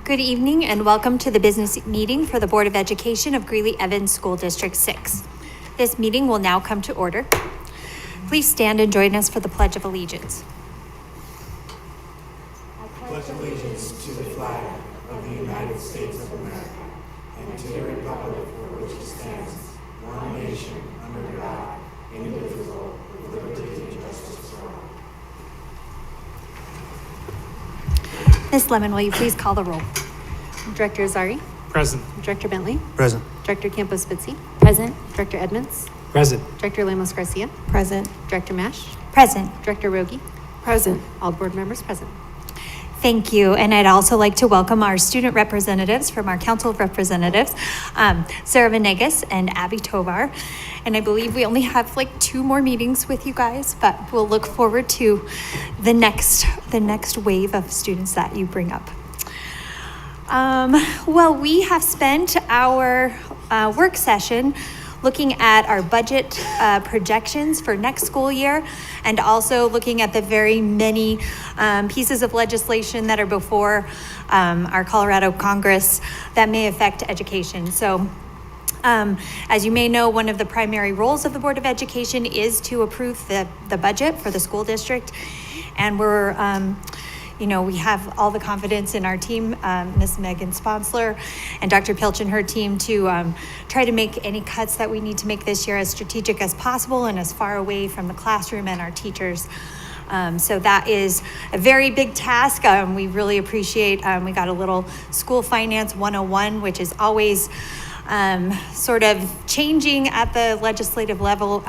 Good evening and welcome to the business meeting for the Board of Education of Greeley-Evans School District 6. This meeting will now come to order. Please stand and join us for the Pledge of Allegiance. I pledge allegiance to the flag of the United States of America and to the republic for which it stands, one nation, under God, indivisible, with liberty and justice for all. Ms. Lemon, will you please call the roll? Director Azari. Present. Director Bentley. Present. Director Campos-Spitzy. Present. Director Edmonds. Present. Director Lemos-Garcia. Present. Director Mash. Present. Director Rogie. Present. All board members present. Thank you. And I'd also like to welcome our student representatives from our Council of Representatives, Sarah Venegas and Abby Tovar. And I believe we only have like 2 more meetings with you guys, but we'll look forward to the next wave of students that you bring up. Well, we have spent our work session looking at our budget projections for next school year, and also looking at the very many pieces of legislation that are before our Colorado Congress that may affect education. So as you may know, one of the primary roles of the Board of Education is to approve the budget for the school district, and we're we have all the confidence in our team, Ms. Megan Sponsler and Dr. Pilch and her team, to try to make any cuts that we need to make this year as strategic as possible and as far away from the classroom and our teachers. So that is a very big task. We really appreciate, we got a little School Finance 101, which is always sort of changing at the legislative level.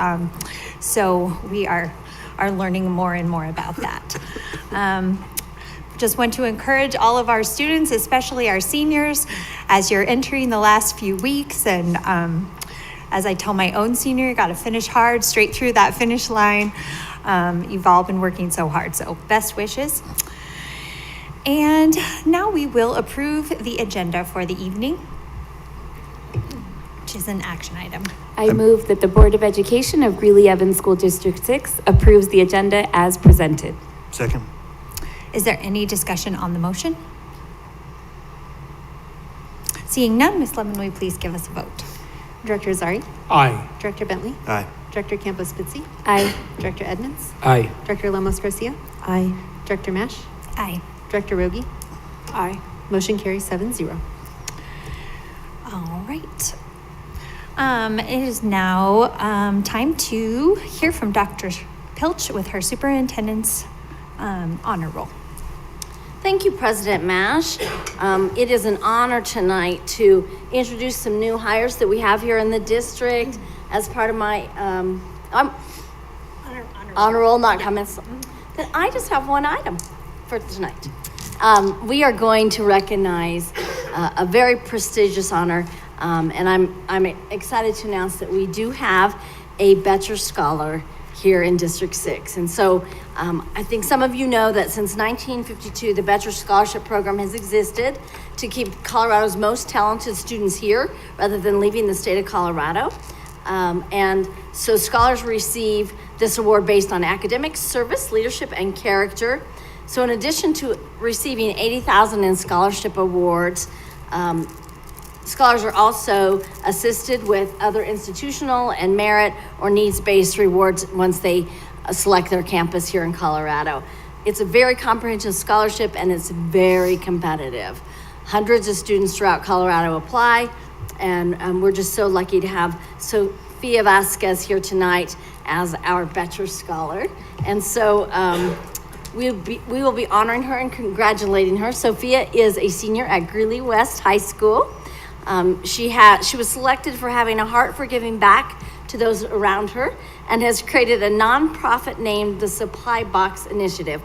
So we are learning more and more about that. Just want to encourage all of our students, especially our seniors, as you're entering the last few weeks. And as I tell my own senior, you got to finish hard, straight through that finish line. You've all been working so hard, so best wishes. And now we will approve the agenda for the evening, which is an action item. I move that the Board of Education of Greeley-Evans School District 6 approves the agenda as presented. Second. Is there any discussion on the motion? Seeing none, Ms. Lemon, will you please give us a vote? Director Azari. Aye. Director Bentley. Aye. Director Campos-Spitzy. Aye. Director Edmonds. Aye. Director Lemos-Garcia. Aye. Director Mash. Aye. Director Rogie. Aye. Motion carries 7-0. All right. It is now time to hear from Dr. Pilch with her superintendent's honor roll. Thank you, President Mash. It is an honor tonight to introduce some new hires that we have here in the district as part of my honor roll, not comments. Then I just have one item for tonight. We are going to recognize a very prestigious honor, and I'm excited to announce that we do have a Betcher Scholar here in District 6. And so I think some of you know that since 1952, the Betcher Scholarship Program has existed to keep Colorado's most talented students here rather than leaving the state of Colorado. And so scholars receive this award based on academic service, leadership, and character. So in addition to receiving $80,000 in scholarship awards, scholars are also assisted with other institutional and merit or needs-based rewards once they select their campus here in Colorado. It's a very comprehensive scholarship and it's very competitive. Hundreds of students throughout Colorado apply, and we're just so lucky to have Sophia Vasquez here tonight as our Betcher Scholar. And so we will be honoring her and congratulating her. Sophia is a senior at Greeley West High School. She was selected for having a heart for giving back to those around her and has created a nonprofit named the Supply Box Initiative,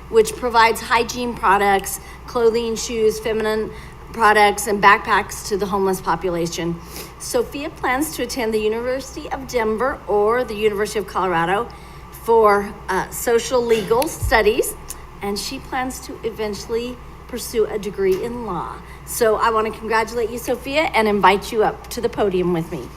which provides hygiene products, clothing, shoes, feminine products, and backpacks to the homeless population. Sophia plans to attend the University of Denver or the University of Colorado for social legal studies, and she plans to eventually pursue a degree in law. So I want to congratulate you, Sophia, and invite you up to the podium with me.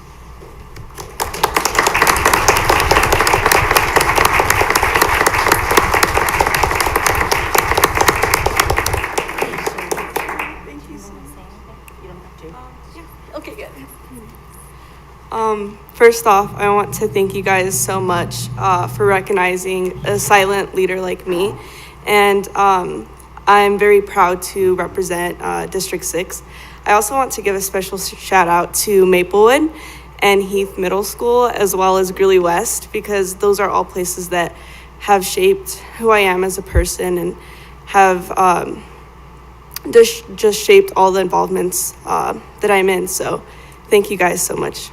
Okay, good. First off, I want to thank you guys so much for recognizing a silent leader like me. And I'm very proud to represent District 6. I also want to give a special shout out to Maplewood and Heath Middle School, as well as Greeley West, because those are all places that have shaped who I am as a person and have just shaped all the involvements that I'm in. So thank you guys so much.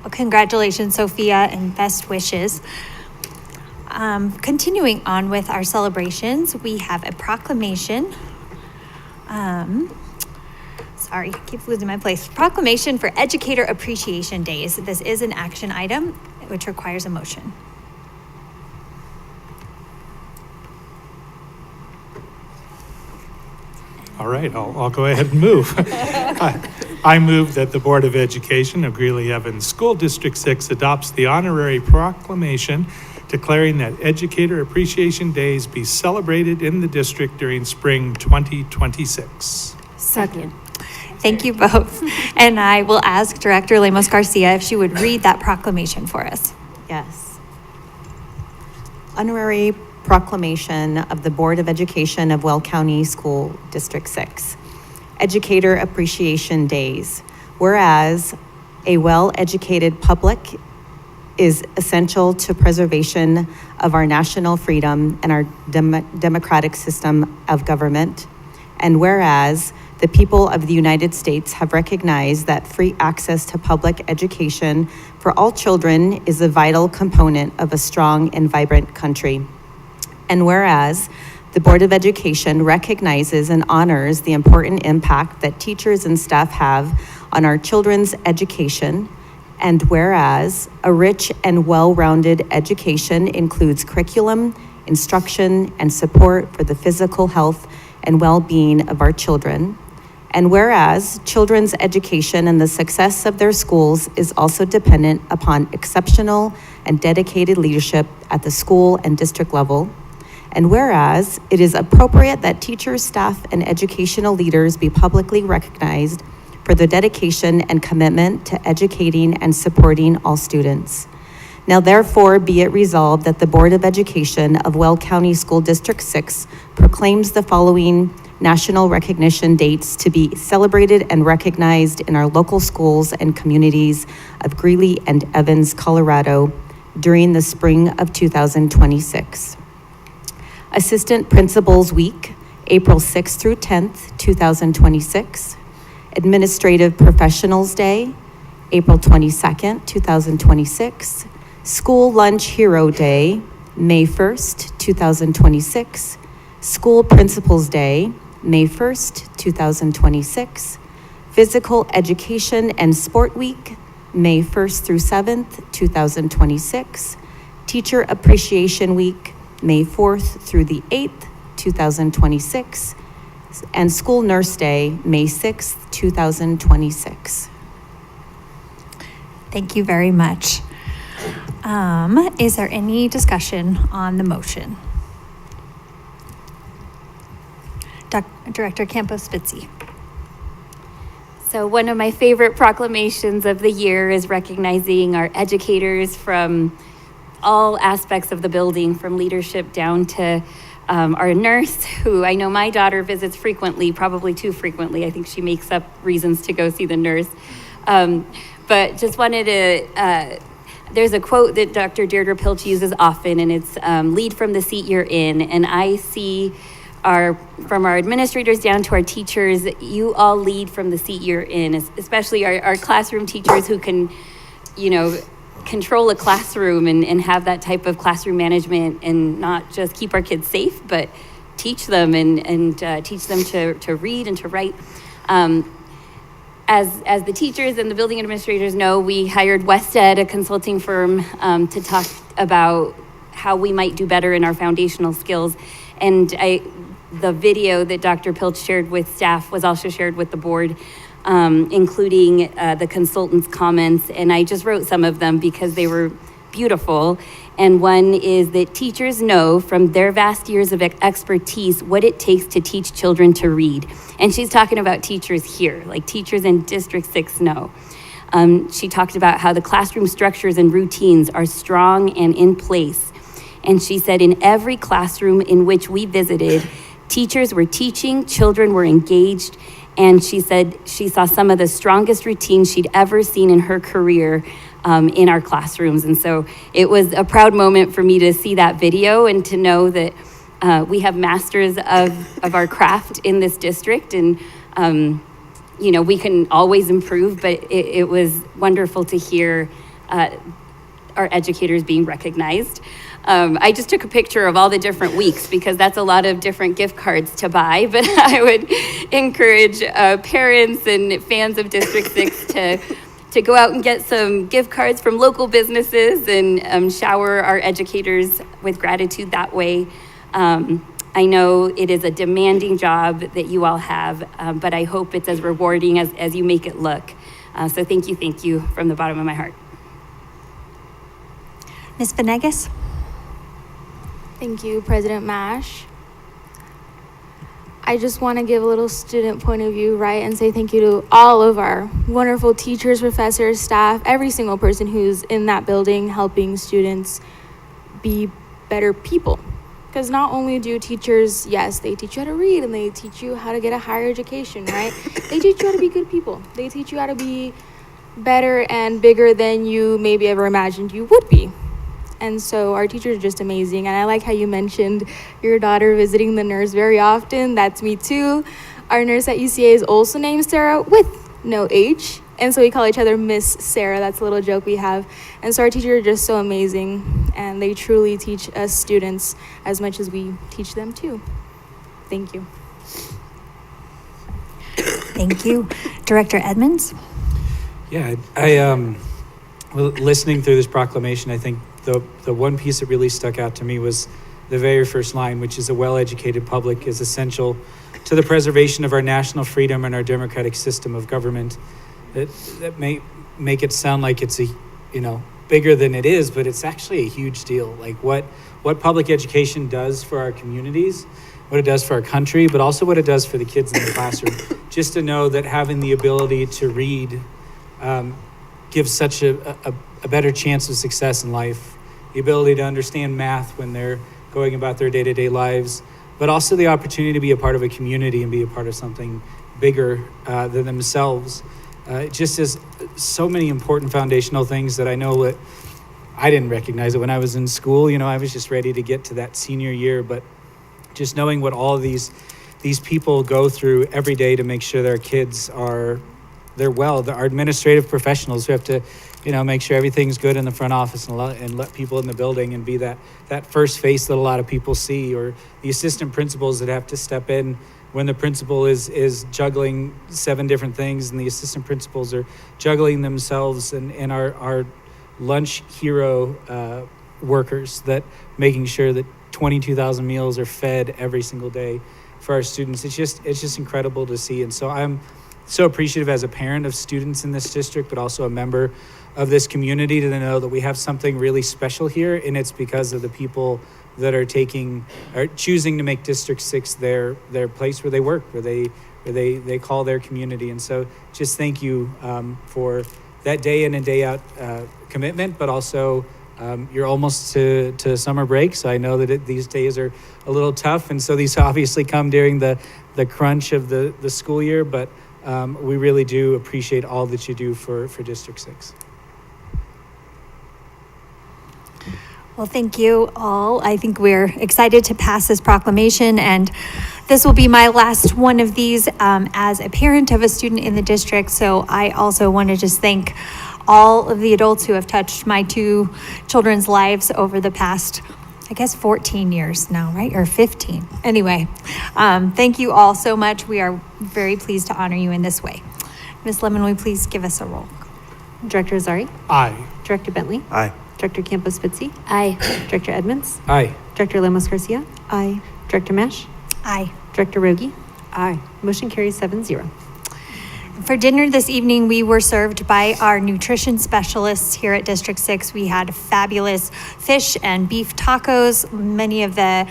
Well, congratulations, Sophia, and best wishes. Continuing on with our celebrations, we have a proclamation. Sorry, I keep losing my place. Proclamation for Educator Appreciation Days. This is an action item, which requires a motion. All right, I'll go ahead and move. I move that the Board of Education of Greeley-Evans School District 6 adopts the honorary proclamation declaring that Educator Appreciation Days be celebrated in the district during spring 2026. Second. Thank you both. And I will ask Director Lemos Garcia if she would read that proclamation for us. Yes. Honorary proclamation of the Board of Education of Weld County School District 6. Educator Appreciation Days. Whereas a well-educated public is essential to preservation of our national freedom and our democratic system of government. And whereas the people of the United States have recognized that free access to public education for all children is a vital component of a strong and vibrant country. And whereas the Board of Education recognizes and honors the important impact that teachers and staff have on our children's education, and whereas a rich and well-rounded education includes curriculum, instruction, and support for the physical health and well-being of our children, and whereas children's education and the success of their schools is also dependent upon exceptional and dedicated leadership at the school and district level, and whereas it is appropriate that teachers, staff, and educational leaders be publicly recognized for their dedication and commitment to educating and supporting all students. Now therefore be it resolved that the Board of Education of Weld County School District 6 proclaims the following national recognition dates to be celebrated and recognized in our local schools and communities of Greeley and Evans, Colorado during the spring of 2026. Assistant Principals Week, April 6th through 10th, 2026. Administrative Professionals Day, April 22nd, 2026. School Lunch Hero Day, May 1st, 2026. School Principals Day, May 1st, 2026. Physical Education and Sport Week, May 1st through 7th, 2026. Teacher Appreciation Week, May 4th through the 8th, 2026. And School Nurse Day, May 6th, 2026. Thank you very much. Is there any discussion on the motion? Director Campos-Spitzy. So one of my favorite proclamations of the year is recognizing our educators from all aspects of the building, from leadership down to our nurse, who I know my daughter visits frequently, probably too frequently. I think she makes up reasons to go see the nurse. But just wanted to, there's a quote that Dr. Deirdre Pilch uses often, and it's lead from the seat you're in. And I see from our administrators down to our teachers, you all lead from the seat you're in, especially our classroom teachers who can, control a classroom and have that type of classroom management and not just keep our kids safe, but teach them and teach them to read and to write. As the teachers and the building administrators know, we hired WestEd, a consulting firm, to talk about how we might do better in our foundational skills. And the video that Dr. Pilch shared with staff was also shared with the board, including the consultant's comments. And I just wrote some of them because they were beautiful. And one is that teachers know from their vast years of expertise what it takes to teach children to read. And she's talking about teachers here, like teachers in District 6 know. She talked about how the classroom structures and routines are strong and in place. And she said in every classroom in which we visited, teachers were teaching, children were engaged, and she said she saw some of the strongest routines she'd ever seen in her career in our classrooms. And so it was a proud moment for me to see that video and to know that we have masters of our craft in this district. And, you know, we can always improve, but it was wonderful to hear our educators being recognized. I just took a picture of all the different weeks because that's a lot of different gift cards to buy, but I would encourage parents and fans of District 6 to go out and get some gift cards from local businesses and shower our educators with gratitude that way. I know it is a demanding job that you all have, but I hope it's as rewarding as you make it look. So thank you from the bottom of my heart. Ms. Venegas? Thank you, President Mash. I just want to give a little student point of view, right, and say thank you to all of our wonderful teachers, professors, staff, every single person who's in that building helping students be better people. Because not only do teachers, yes, they teach you how to read and they teach you how to get a higher education, right? They teach you how to be good people. They teach you how to be better and bigger than you maybe ever imagined you would be. And so our teachers are just amazing. And I like how you mentioned your daughter visiting the nurse very often. That's me too. Our nurse at UCA is also named Sarah with no H. And so we call each other Miss Sarah. That's a little joke we have. And so our teachers are just so amazing. And they truly teach us students as much as we teach them too. Thank you. Thank you. Director Edmonds? Yeah, well, listening through this proclamation, I think the one piece that really stuck out to me was the very first line, which is a well-educated public is essential to the preservation of our national freedom and our democratic system of government. That may make it sound like it's bigger than it is, but it's actually a huge deal. Like what public education does for our communities, what it does for our country, but also what it does for the kids in the classroom. Just to know that having the ability to read gives such a better chance of success in life. The ability to understand math when they're going about their day-to-day lives, but also the opportunity to be a part of a community and be a part of something bigger than themselves. Just as so many important foundational things that I know that I didn't recognize it when I was in school. You know, I was just ready to get to that senior year, but just knowing what all of these people go through every day to make sure their kids they're well. Our administrative professionals who have to, make sure everything's good in the front office and let people in the building and be that first face that a lot of people see, or the assistant principals that have to step in when the principal is juggling 7 different things and the assistant principals are juggling themselves, and our lunch hero workers that making sure that 22,000 meals are fed every single day for our students. It's just incredible to see. And so I'm so appreciative as a parent of students in this district, but also a member of this community, to know that we have something really special here, and it's because of the people that are choosing to make District 6 their place where they work, where they call their community. And so just thank you for that day in and day out commitment, but also you're almost to summer break, so I know that these days are a little tough, and so these obviously come during the crunch of the school year, but we really do appreciate all that you do for District 6. Well, thank you all. I think we're excited to pass this proclamation, and this will be my last one of these as a parent of a student in the district. So I also want to just thank all of the adults who have touched my 2 children's lives over the past, 14 years now, right? Or 15. Anyway, thank you all so much. We are very pleased to honor you in this way. Ms. Lemon, will you please give us a roll? Director Azari? Aye. Director Bentley? Aye. Director Campos-Fitzy? Aye. Director Edmonds? Aye. Director Lemos Garcia? Aye. Director Mash? Aye. Director Rogi? Aye. Motion carries 7-0. For dinner this evening, we were served by our nutrition specialists here at District 6. We had fabulous fish and beef tacos. Many of the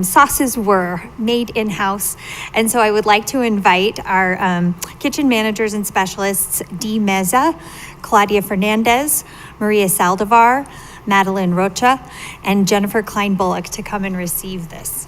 sauces were made in-house. And so I would like to invite our kitchen managers and specialists, Dee Meza, Claudia Fernandez, Maria Saldivar, Madeline Rocha, and Jennifer Klein-Bullock to come and receive this.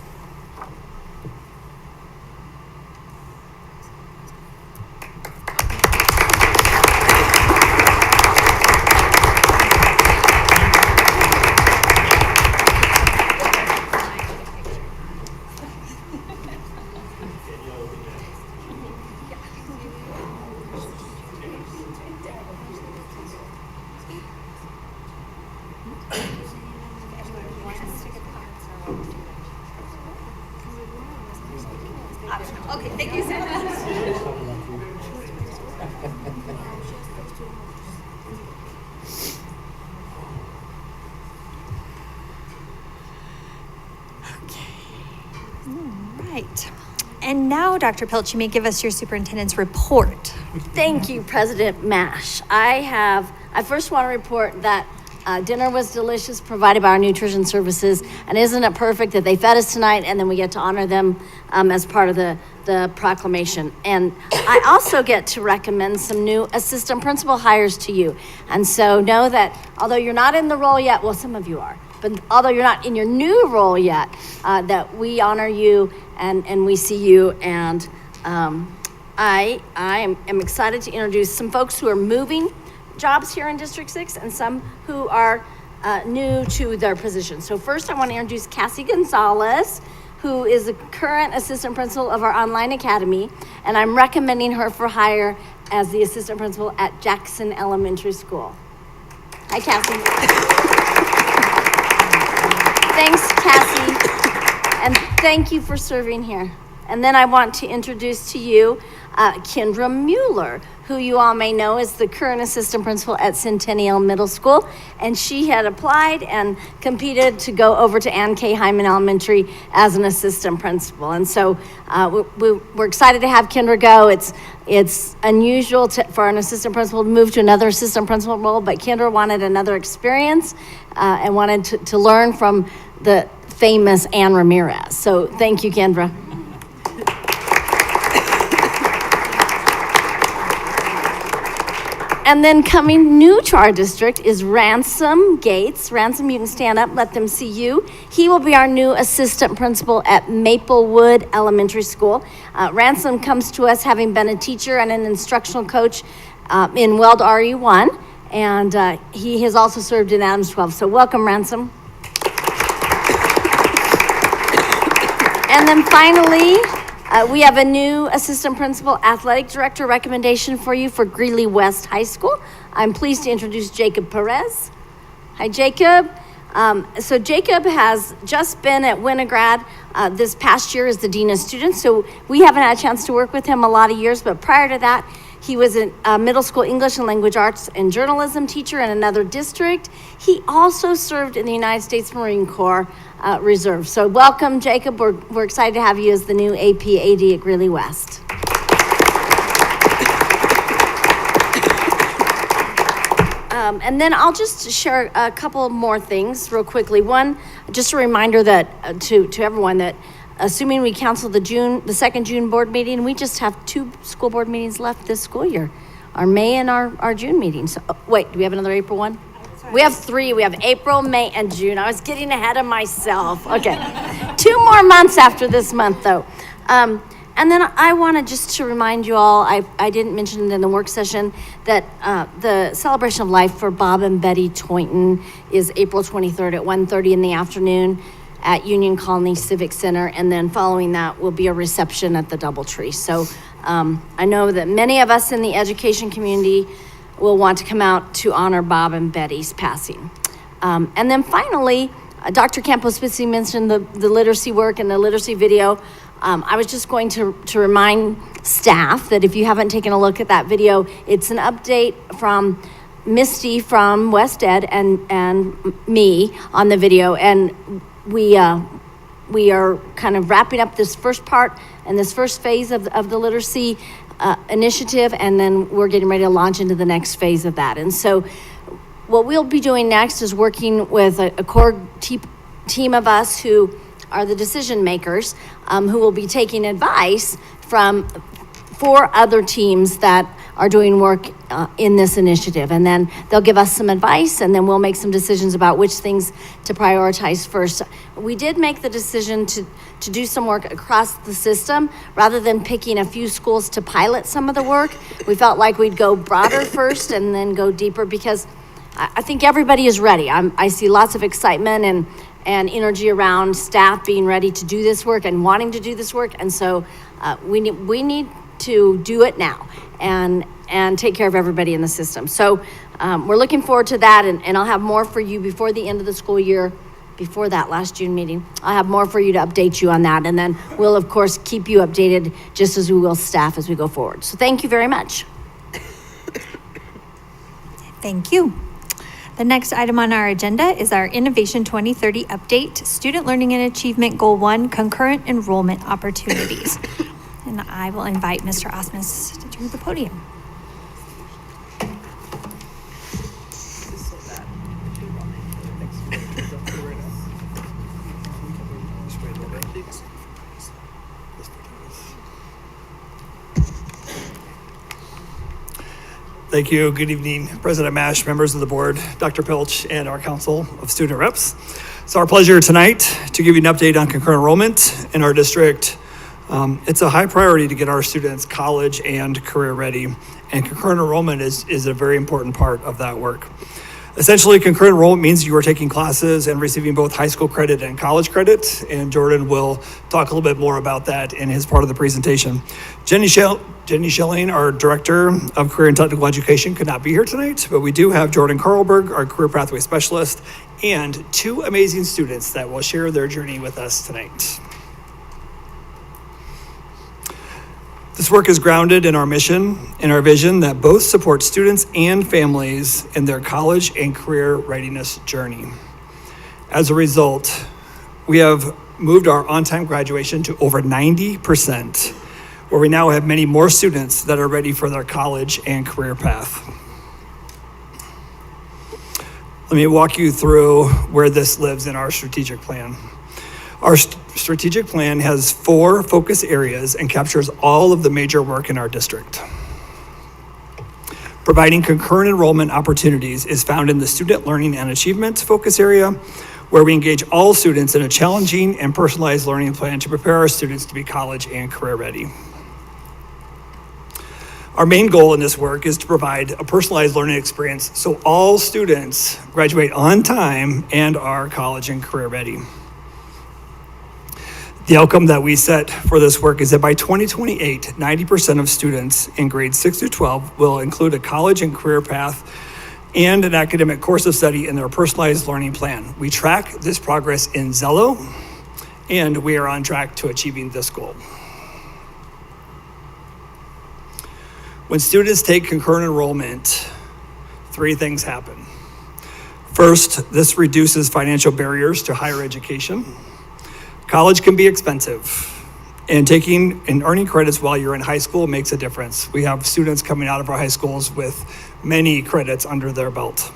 Okay, thank you so much. All right. And now, Dr. Pilch, you may give us your superintendent's report. Thank you, President Mash. I first want to report that dinner was delicious, provided by our nutrition services. And isn't it perfect that they fed us tonight and then we get to honor them as part of the proclamation. And I also get to recommend some new assistant principal hires to you. And so know that although you're not in the role yet, well, some of you are, but although you're not in your new role yet, that we honor you and we see you. And I am excited to introduce some folks who are moving jobs here in District 6 and some who are new to their position. So first I want to introduce Cassie Gonzalez, who is the current assistant principal of our online academy, and I'm recommending her for hire as the assistant principal at Jackson Elementary School. Hi, Cassie. Thanks, Cassie, and thank you for serving here. And then I want to introduce to you Kendra Mueller, who you all may know is the current assistant principal at Centennial Middle School. And she had applied and competed to go over to Ann K. Hyman Elementary as an assistant principal. And so we're excited to have Kendra go. It's unusual for an assistant principal to move to another assistant principal role, but Kendra wanted another experience and wanted to learn from the famous Ann Ramirez. So thank you, Kendra. And then coming new to our district is Ransom Gates. Ransom, you can stand up, let them see you. He will be our new assistant principal at Maplewood Elementary School. Ransom comes to us having been a teacher and an instructional coach in Weld RE1, and he has also served in Adams 12. So welcome, Ransom. And then finally, we have a new assistant principal athletic director recommendation for you for Greeley West High School. I'm pleased to introduce Jacob Perez. Hi, Jacob. So Jacob has just been at Winograd this past year as the Dean of Students. So we haven't had a chance to work with him a lot of years, but prior to that, he was a middle school English and language arts and journalism teacher in another district. He also served in the United States Marine Corps Reserve. So welcome, Jacob. We're excited to have you as the new AP AD at Greeley West. And then I'll just share a couple more things real quickly. One, just a reminder that to everyone that assuming we cancel the second June board meeting, we just have 2 school board meetings left this school year, our May and our June meetings. So, wait, do we have another April one? We have 3. We have April, May, and June. I was getting ahead of myself. Okay. 2 more months after this month, though. And then I wanted just to remind you all, I didn't mention it in the work session, that the celebration of life for Bob and Betty Toynton is April 23rd at 1:30 in the afternoon at Union Colony Civic Center. And then following that will be a reception at the Doubletree. So I know that many of us in the education community will want to come out to honor Bob and Betty's passing. And then finally, Dr. Campos-Spitzy mentioned the literacy work and the literacy video. I was just going to remind staff that if you haven't taken a look at that video, it's an update from Misty from West Ed and me on the video. And we we are kind of wrapping up this first part and this first phase of the literacy initiative, and then we're getting ready to launch into the next phase of that. And so what we'll be doing next is working with a core team of us who are the decision makers, who will be taking advice from 4 other teams that are doing work in this initiative. And then they'll give us some advice, and then we'll make some decisions about which things to prioritize first. We did make the decision to do some work across the system rather than picking a few schools to pilot some of the work. We felt like we'd go broader first and then go deeper, because I think everybody is ready. I see lots of excitement and energy around staff being ready to do this work and wanting to do this work. And so we need to do it now and take care of everybody in the system. So we're looking forward to that, and I'll have more for you before the end of the school year, before that last June meeting. I'll have more for you to update you on that, and then we'll of course keep you updated just as we will staff as we go forward. So thank you very much. Thank you. The next item on our agenda is our Innovation 2030 update, Student Learning and Achievement Goal 1, Concurrent Enrollment Opportunities. And I will invite Mr. Osmus to the podium. Thank you. Good evening, President Mash, members of the board, Dr. Pilch, and our Council of Student Reps. It's our pleasure tonight to give you an update on concurrent enrollment in our district. It's a high priority to get our students college and career ready, and concurrent enrollment is a very important part of that work. Essentially, concurrent enrollment means you are taking classes and receiving both high school credit and college credit, and Jordan will talk a little bit more about that in his part of the presentation. Jenny Schilling, our Director of Career and Technical Education, could not be here tonight, but we do have Jordan Carlberg, our Career Pathway Specialist, and 2 amazing students that will share their journey with us tonight. This work is grounded in our mission and our vision that both support students and families in their college and career readiness journey. As a result, we have moved our on-time graduation to over 90%, where we now have many more students that are ready for their college and career path. Let me walk you through where this lives in our strategic plan. Our strategic plan has 4 focus areas and captures all of the major work in our district. Providing concurrent enrollment opportunities is found in the Student Learning and Achievement focus area, where we engage all students in a challenging and personalized learning plan to prepare our students to be college and career ready. Our main goal in this work is to provide a personalized learning experience so all students graduate on time and are college and career ready. The outcome that we set for this work is that by 2028, 90% of students in grades 6 through 12 will include a college and career path and an academic course of study in their personalized learning plan. We track this progress in Zello, and we are on track to achieving this goal. When students take concurrent enrollment, 3 things happen. First, this reduces financial barriers to higher education. College can be expensive, and taking and earning credits while you're in high school makes a difference. We have students coming out of our high schools with many credits under their belt.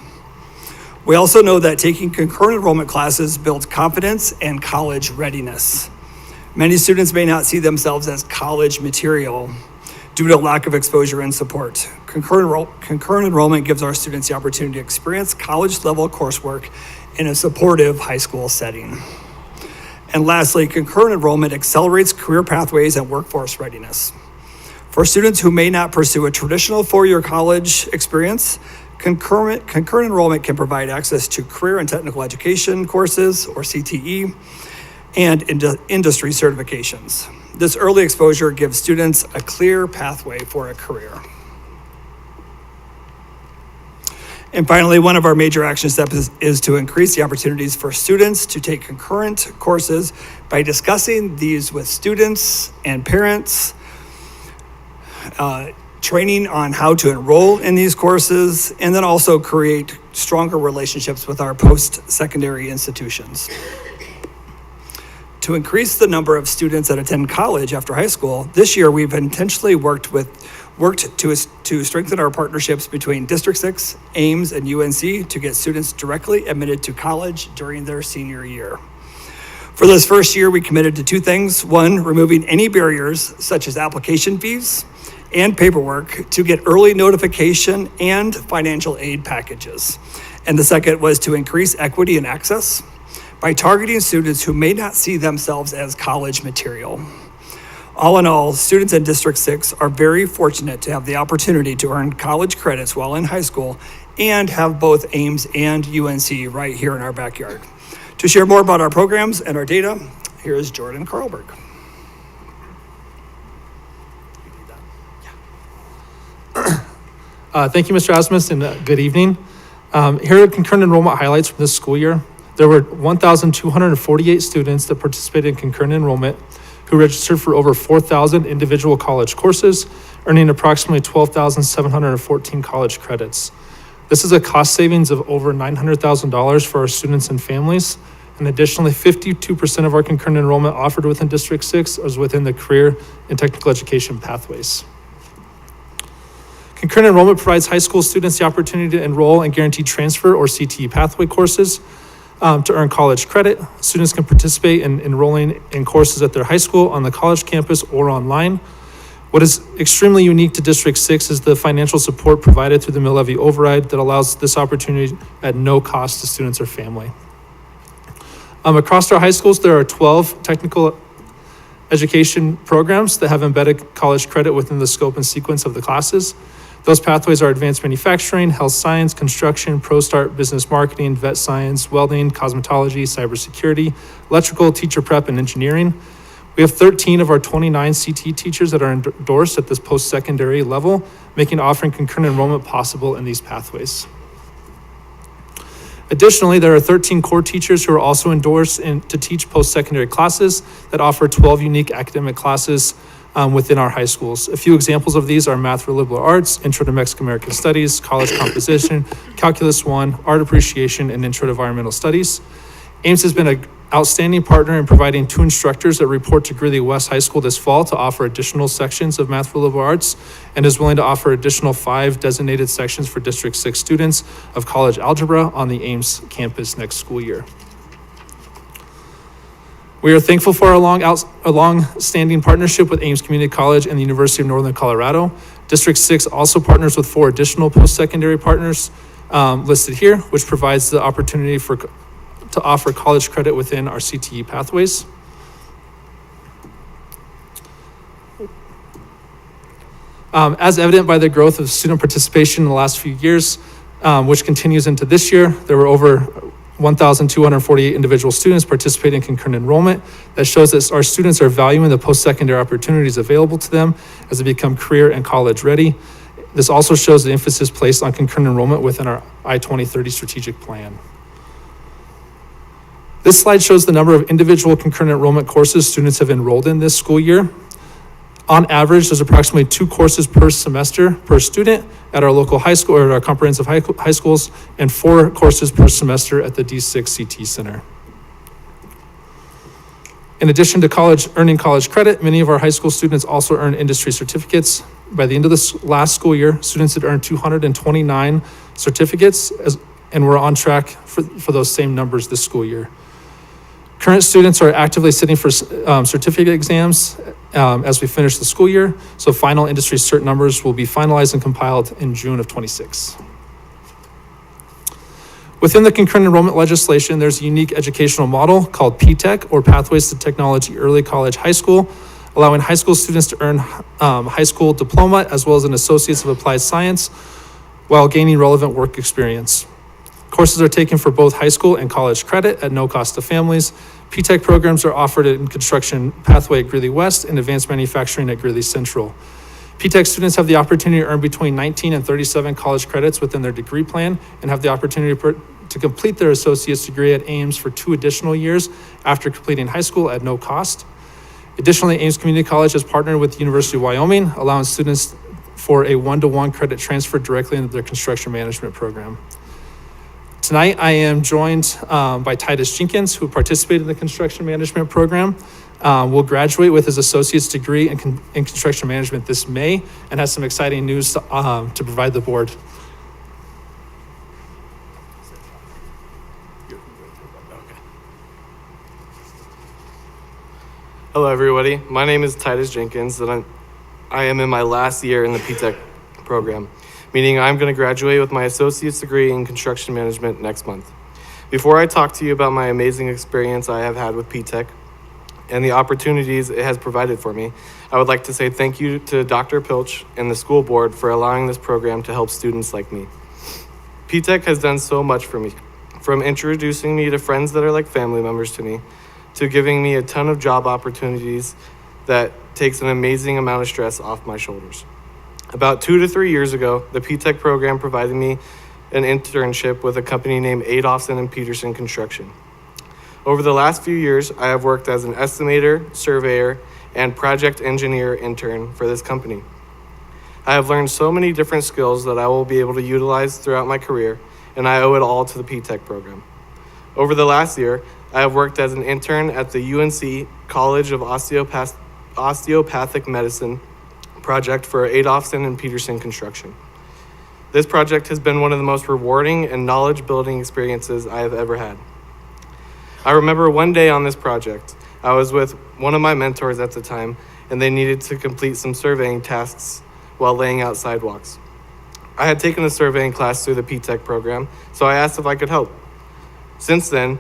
We also know that taking concurrent enrollment classes builds confidence and college readiness. Many students may not see themselves as college material due to lack of exposure and support. Concurrent enrollment gives our students the opportunity to experience college-level coursework in a supportive high school setting. And lastly, concurrent enrollment accelerates career pathways and workforce readiness. For students who may not pursue a traditional 4-year college experience, concurrent enrollment can provide access to career and technical education courses, or CTE, and industry certifications. This early exposure gives students a clear pathway for a career. And finally, one of our major action steps is to increase the opportunities for students to take concurrent courses by discussing these with students and parents, training on how to enroll in these courses, and then also create stronger relationships with our post-secondary institutions. To increase the number of students that attend college after high school, this year we've intentionally worked to strengthen our partnerships between District 6, Ames, and UNC to get students directly admitted to college during their senior year. For this first year, we committed to two things. One, removing any barriers such as application fees and paperwork to get early notification and financial aid packages. And the second was to increase equity and access by targeting students who may not see themselves as college material. All in all, students in District 6 are very fortunate to have the opportunity to earn college credits while in high school and have both Ames and UNC right here in our backyard. To share more about our programs and our data, here is Jordan Carlberg. Thank you, Mr. Asmus, and good evening. Here are concurrent enrollment highlights from this school year. There were 1,248 students that participated in concurrent enrollment who registered for over 4,000 individual college courses, earning approximately 12,714 college credits. This is a cost savings of over $900,000 for our students and families. And additionally, 52% of our concurrent enrollment offered within District 6 is within the career and technical education pathways. Concurrent enrollment provides high school students the opportunity to enroll in guaranteed transfer or CTE pathway courses to earn college credit. Students can participate in enrolling in courses at their high school, on the college campus, or online. What is extremely unique to District 6 is the financial support provided through the mill levy override that allows this opportunity at no cost to students or family. Across our high schools, there are 12 technical education programs that have embedded college credit within the scope and sequence of the classes. Those pathways are advanced manufacturing, health science, construction, ProStart, business marketing, vet science, welding, cosmetology, cybersecurity, electrical, teacher prep, and engineering. We have 13 of our 29 CT teachers that are endorsed at this post-secondary level, making offering concurrent enrollment possible in these pathways. Additionally, there are 13 core teachers who are also endorsed to teach post-secondary classes that offer 12 unique academic classes within our high schools. A few examples of these are Math for Liberal Arts, Intro to Mexican-American Studies, College Composition, Calculus 1, Art Appreciation, and Intro to Environmental Studies. Ames has been an outstanding partner in providing 2 instructors that report to Greeley West High School this fall to offer additional sections of Math for Liberal Arts, and is willing to offer additional 5 designated sections for District 6 students of college algebra on the Ames campus next school year. We are thankful for our long-standing partnership with Ames Community College and the University of Northern Colorado. District 6 also partners with 4 additional post-secondary partners listed here, which provides the opportunity to offer college credit within our CTE pathways. As evident by the growth of student participation in the last few years, which continues into this year, there were over 1,248 individual students participating in concurrent enrollment. That shows that our students are valuing the post-secondary opportunities available to them as they become career and college ready. This also shows the emphasis placed on concurrent enrollment within our I-2030 strategic plan. This slide shows the number of individual concurrent enrollment courses students have enrolled in this school year. On average, there's approximately 2 courses per semester per student at our local high school or at our comprehensive high schools, and 4 courses per semester at the D6 CT Center. In addition to earning college credit, many of our high school students also earn industry certificates. By the end of this last school year, students had earned 229 certificates, and we're on track for those same numbers this school year. Current students are actively sitting for certificate exams as we finish the school year, so final industry cert numbers will be finalized and compiled in June of 26. Within the concurrent enrollment legislation, there's a unique educational model called PTech, or Pathways to Technology Early College High School, allowing high school students to earn high school diploma as well as an Associates of Applied Science while gaining relevant work experience. Courses are taken for both high school and college credit at no cost to families. PTech programs are offered in construction pathway at Greeley West and advanced manufacturing at Greeley Central. PTech students have the opportunity to earn between 19 and 37 college credits within their degree plan and have the opportunity to complete their associate's degree at Ames for 2 additional years after completing high school at no cost. Additionally, Ames Community College has partnered with the University of Wyoming, allowing students for a 1-to-1 credit transfer directly into their construction management program. Tonight, I am joined by Titus Jenkins, who participated in the construction management program. Will graduate with his associate's degree in construction management this May and has some exciting news to provide the board. Hello, everybody. My name is Titus Jenkins, and I am in my last year in the P-TECH program, meaning I'm going to graduate with my associate's degree in construction management next month. Before I talk to you about my amazing experience I have had with P-TECH and the opportunities it has provided for me, I would like to say thank you to Dr. Pilch and the school board for allowing this program to help students like me. P-TECH has done so much for me, from introducing me to friends that are like family members to me, to giving me a ton of job opportunities that takes an amazing amount of stress off my shoulders. About 2 to 3 years ago, the P-TECH program provided me an internship with a company named Adolphson and Peterson Construction. Over the last few years, I have worked as an estimator, surveyor, and project engineer intern for this company. I have learned so many different skills that I will be able to utilize throughout my career, and I owe it all to the P-TECH program. Over the last year, I have worked as an intern at the UNC College of Osteopathic Medicine project for Adolphson and Peterson Construction. This project has been one of the most rewarding and knowledge-building experiences I have ever had. I remember one day on this project, I was with one of my mentors at the time, and they needed to complete some surveying tasks while laying out sidewalks. I had taken a surveying class through the P-TECH program, so I asked if I could help. Since then,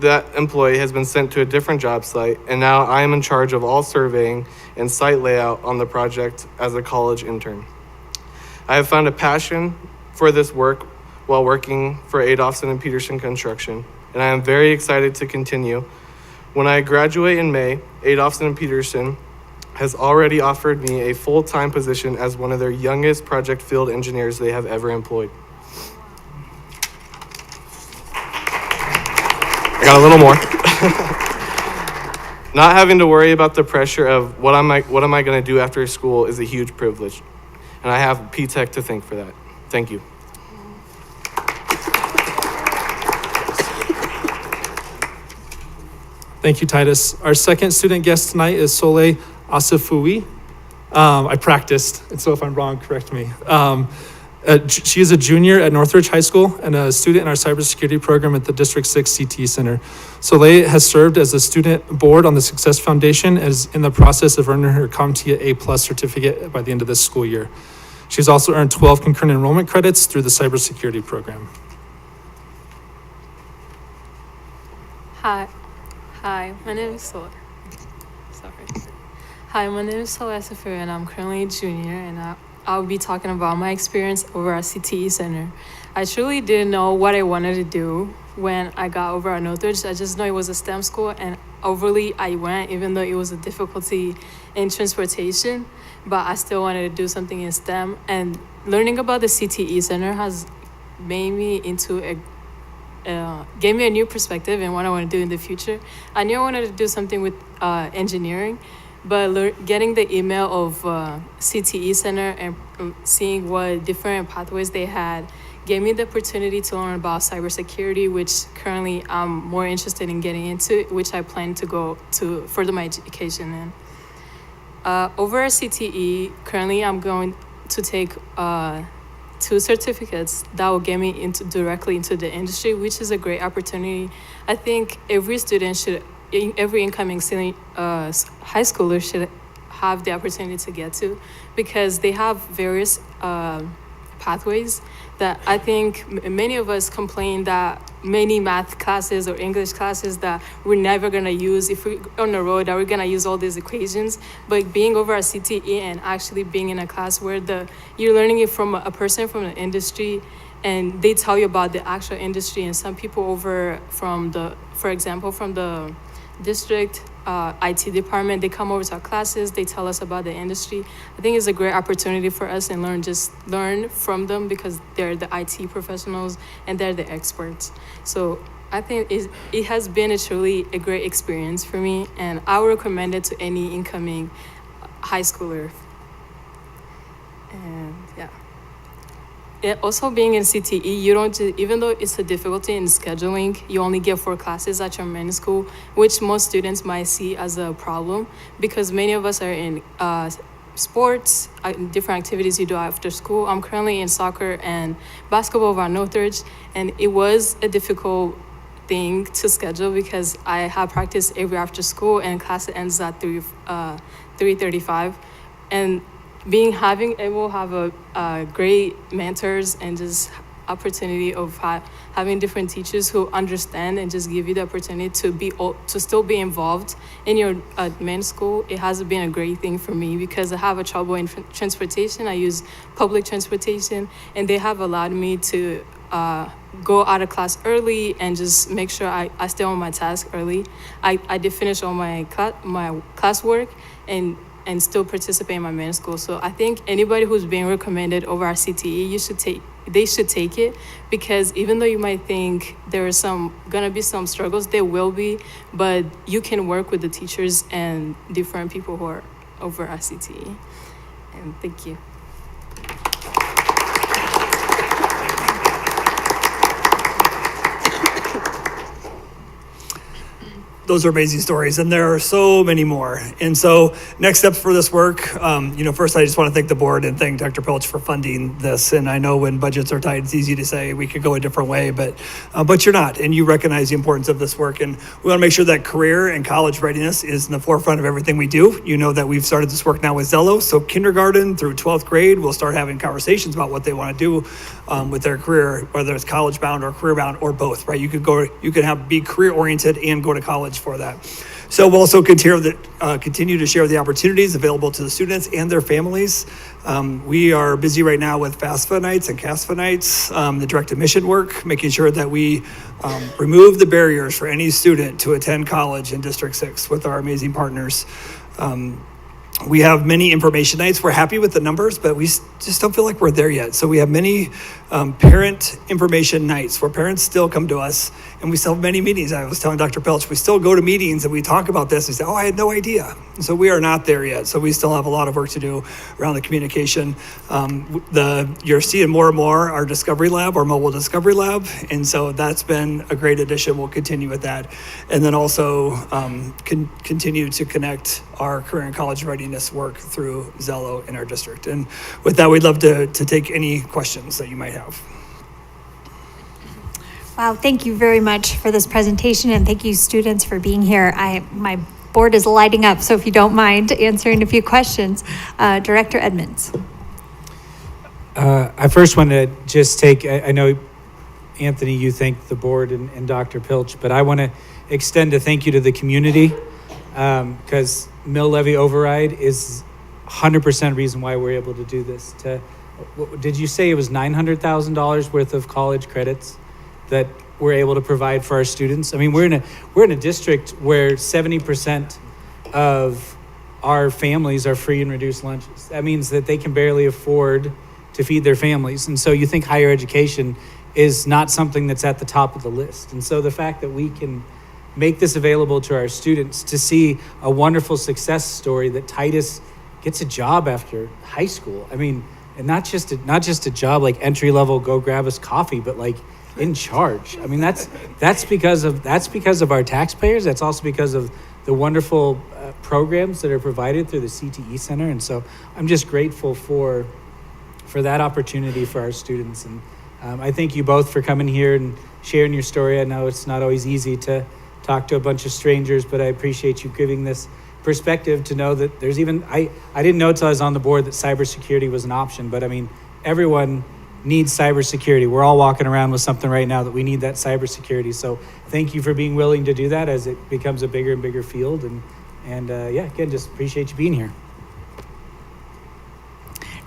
that employee has been sent to a different job site, and now I am in charge of all surveying and site layout on the project as a college intern. I have found a passion for this work while working for Adolphson and Peterson Construction, and I am very excited to continue. When I graduate in May, Adolphson and Peterson has already offered me a full-time position as one of their youngest project field engineers they have ever employed. I got a little more. Not having to worry about the pressure of what am I going to do after school is a huge privilege, and I have P-TECH to thank for that. Thank you. Thank you, Titus. Our second student guest tonight is Soleil Asafui. I practiced, and so if I'm wrong, correct me. She is a junior at Northridge High School and a student in our cybersecurity program at the District 6 CT Center. Soleil has served as a student board on the Success Foundation and is in the process of earning her CompTIA A+ certificate by the end of this school year. She's also earned 12 concurrent enrollment credits through the cybersecurity program. Hi, my name is Soleil. Hi, my name is Soleil Asafui, and I'm currently a junior, and I'll be talking about my experience over at CTE Center. I truly didn't know what I wanted to do when I got over at Northridge. I just know it was a STEM school, and overly I went, even though it was a difficulty in transportation, but I still wanted to do something in STEM. And learning about the CTE Center has made me into gave me a new perspective in what I want to do in the future. I knew I wanted to do something with engineering, but getting the email of CTE Center and seeing what different pathways they had gave me the opportunity to learn about cybersecurity, which currently I'm more interested in getting into, which I plan to go to further my education in. Over at CTE, currently I'm going to take 2 certificates that will get me directly into the industry, which is a great opportunity. I think every student should, every incoming high schooler should have the opportunity to get to, because they have various pathways that I think many of us complain that many math classes or English classes that we're never gonna use if we're on the road, that we're gonna use all these equations. But being over at CTE and actually being in a class where you're learning it from a person from the industry, and they tell you about the actual industry, and some people over from for example, from the district IT department, they come over to our classes, they tell us about the industry. I think it's a great opportunity for us and learn from them, because they're the IT professionals and they're the experts. So I think it has been truly a great experience for me, and I would recommend it to any incoming high schooler. And yeah. also being in CTE, you don't even though it's a difficulty in scheduling, you only get 4 classes at your main school, which most students might see as a problem because many of us are in sports, different activities you do after school. I'm currently in soccer and basketball over at Northridge, and it was a difficult thing to schedule because I have practice every after school and class ends at 3:35, and having able to have a great mentors and just opportunity of having different teachers who understand and just give you the opportunity to still be involved in your main school. It has been a great thing for me because I have a trouble in transportation. I use public transportation, and they have allowed me to go out of class early and just make sure I stay on my task early. I did finish all my classwork and still participate in my main school. So I think anybody who's being recommended over our CTE, they should take it, because even though you might think there are gonna be some struggles, there will be, but you can work with the teachers and different people who are over our CTE. And thank you. Those are amazing stories, and there are so many more. And so next steps for this work, first I just want to thank the board and thank Dr. Pilch for funding this. And I know when budgets are tight, it's easy to say we could go a different way, but you're not, and you recognize the importance of this work. And we want to make sure that career and college readiness is in the forefront of everything we do. You know that we've started this work now with Zello, so kindergarten through 12th grade, we'll start having conversations about what they want to do with their career, whether it's college bound or career bound or both, right? You could be career oriented and go to college for that. So we'll also continue to share the opportunities available to the students and their families. We are busy right now with FAFSA nights and CASFA nights, the direct admission work, making sure that we remove the barriers for any student to attend college in District 6 with our amazing partners. We have many information nights. We're happy with the numbers, but we just don't feel like we're there yet. So we have many parent information nights where parents still come to us, and we still have many meetings. I was telling Dr. Pilch, we still go to meetings and we talk about this and say, oh, I had no idea. And so we are not there yet. So we still have a lot of work to do around the communication. You're seeing more and more our Discovery Lab, our mobile Discovery Lab. And so that's been a great addition. We'll continue with that. And then also continue to connect our career and college readiness work through Zello in our district. And with that, we'd love to take any questions that you might have. Wow, thank you very much for this presentation, and thank you, students, for being here. My board is lighting up, so if you don't mind answering a few questions. Director Edmonds. I first want to just I know, Anthony, you thank the board and Dr. Pilch, but I want to extend a thank you to the community, because mill levy override is 100% reason why we're able to do this. Did you say it was $900,000 worth of college credits that we're able to provide for our students? I mean, we're in a district where 70% of our families are free and reduced lunches. That means that they can barely afford to feed their families. And so you think higher education is not something that's at the top of the list. And so the fact that we can make this available to our students, to see a wonderful success story that Titus gets a job after high school. I mean, and not just a job like entry level, go grab us coffee, but like in charge. I mean, that's because of our taxpayers. That's also because of the wonderful programs that are provided through the CTE Center. And so I'm just grateful for that opportunity for our students. And I thank you both for coming here and sharing your story. I know it's not always easy to talk to a bunch of strangers, but I appreciate you giving this perspective to know that there's even, I didn't know until I was on the board that cybersecurity was an option, but I mean, everyone needs cybersecurity. We're all walking around with something right now that we need that cybersecurity. So thank you for being willing to do that as it becomes a bigger and bigger field. And again, just appreciate you being here.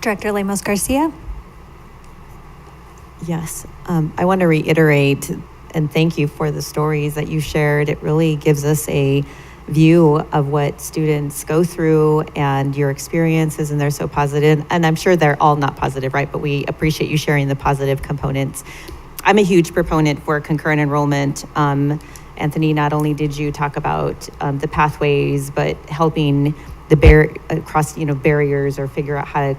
Director Lemos Garcia. Yes, I want to reiterate and thank you for the stories that you shared. It really gives us a view of what students go through and your experiences, and they're so positive. And I'm sure they're all not positive, right? But we appreciate you sharing the positive components. I'm a huge proponent for concurrent enrollment. Anthony, not only did you talk about the pathways, but helping across barriers or figure out how to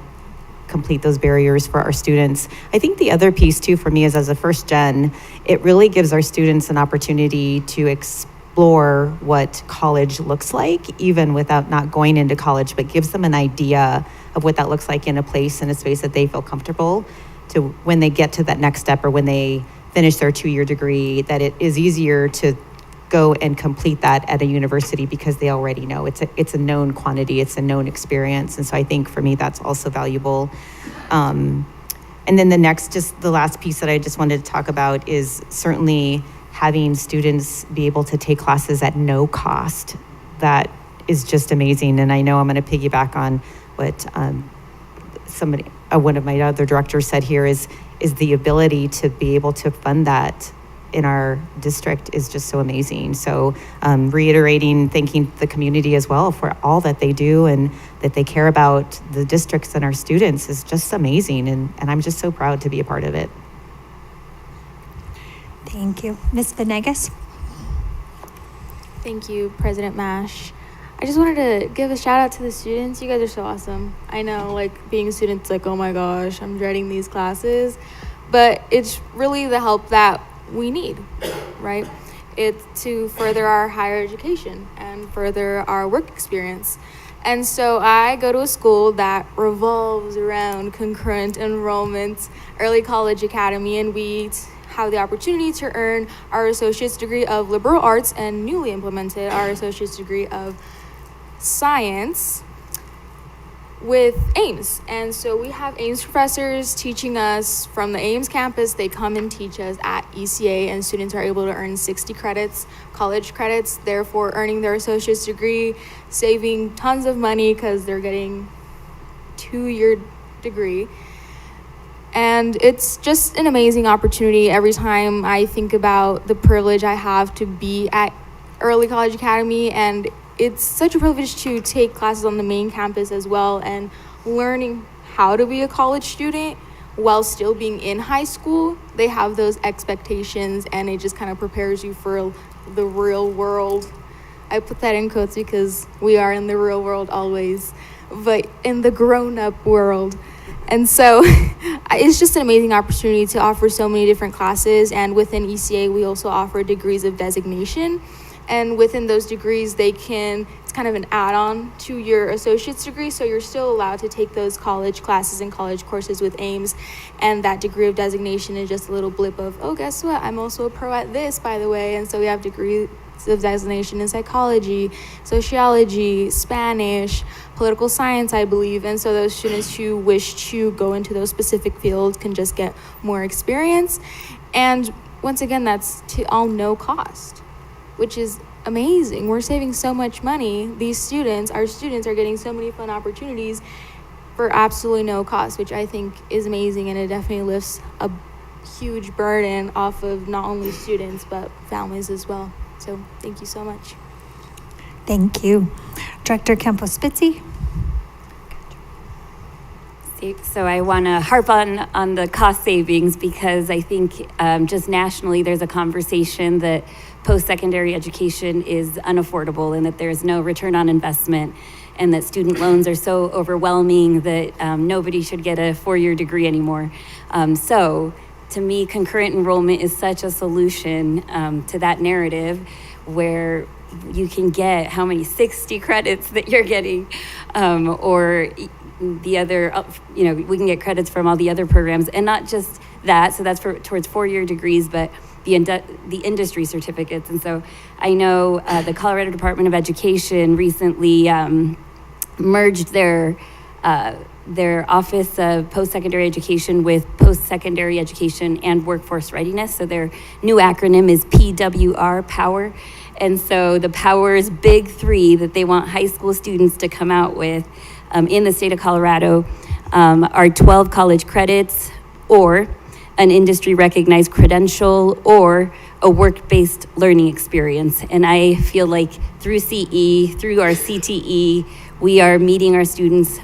complete those barriers for our students. I think the other piece too for me is, as a first gen, it really gives our students an opportunity to explore what college looks like, even without not going into college, but gives them an idea of what that looks like in a place, in a space that they feel comfortable to when they get to that next step, or when they finish their 2-year degree, that it is easier to go and complete that at a university because they already know it's a known quantity, it's a known experience. And so I think for me that's also valuable. And then the last piece that I just wanted to talk about is certainly having students be able to take classes at no cost. That is just amazing. And I know I'm going to piggyback on what one of my other directors said here is the ability to be able to fund that in our district is just so amazing. So reiterating, thanking the community as well for all that they do and that they care about the districts and our students is just amazing. And I'm just so proud to be a part of it. Thank you. Ms. Venegas? Thank you, President Mash. I just wanted to give a shout out to the students. You guys are so awesome. I know, like, being a student, it's like, oh my gosh, I'm dreading these classes. But it's really the help that we need, right? It's to further our higher education and further our work experience. And so I go to a school that revolves around concurrent enrollment, early college academy, and we have the opportunity to earn our associate's degree of liberal arts and newly implemented our associate's degree of science with Ames. And so we have Ames professors teaching us from the Ames campus. They come and teach us at ECA, and students are able to earn 60 credits, college credits, therefore earning their associate's degree, saving tons of money because they're getting 2-year degree. And it's just an amazing opportunity. Every time I think about the privilege I have to be at Early College Academy, and it's such a privilege to take classes on the main campus as well, and learning how to be a college student while still being in high school. They have those expectations, and it just kind of prepares you for the real world. I put that in quotes because we are in the real world always, but in the grown-up world. And so it's just an amazing opportunity to offer so many different classes. And within ECA, we also offer degrees of designation. And within those degrees, it's kind of an add-on to your associate's degree. So you're still allowed to take those college classes and college courses with Ames. And that degree of designation is just a little blip of, oh, guess what? I'm also a pro at this, by the way. And so we have degrees of designation in psychology, sociology, Spanish, political science, I believe. And so those students who wish to go into those specific fields can just get more experience. And once again, that's to all no cost, which is amazing. We're saving so much money. Our students are getting so many fun opportunities for absolutely no cost, which I think is amazing, and it definitely lifts a huge burden off of not only students, but families as well. So thank you so much. Thank you. Director Campos-Spitzy? So I want to harp on the cost savings, because I think just nationally there's a conversation that post-secondary education is unaffordable and that there's no return on investment, and that student loans are so overwhelming that nobody should get a 4-year degree anymore. So to me, concurrent enrollment is such a solution to that narrative, where you can get how many 60 credits that you're getting, or the other, we can get credits from all the other programs, and not just that. So that's towards 4-year degrees, but the industry certificates. And so I know the Colorado Department of Education recently merged their Office of Post-Secondary Education with Post-Secondary Education and Workforce Readiness. So their new acronym is PWR, POWER. And so the POWER's big 3 that they want high school students to come out with in the state of Colorado are 12 college credits, or an industry recognized credential, or a work-based learning experience. And I feel like through CE, through our CTE, we are meeting our students'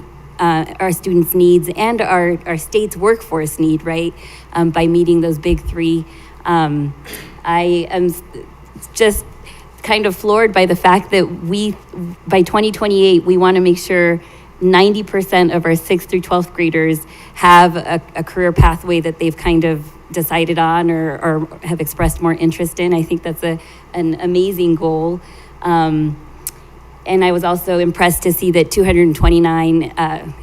needs and our state's workforce need, right? By meeting those big 3. I am just kind of floored by the fact that by 2028, we want to make sure 90% of our 6th through 12th graders have a career pathway that they've kind of decided on or have expressed more interest in. I think that's an amazing goal. And I was also impressed to see that 229,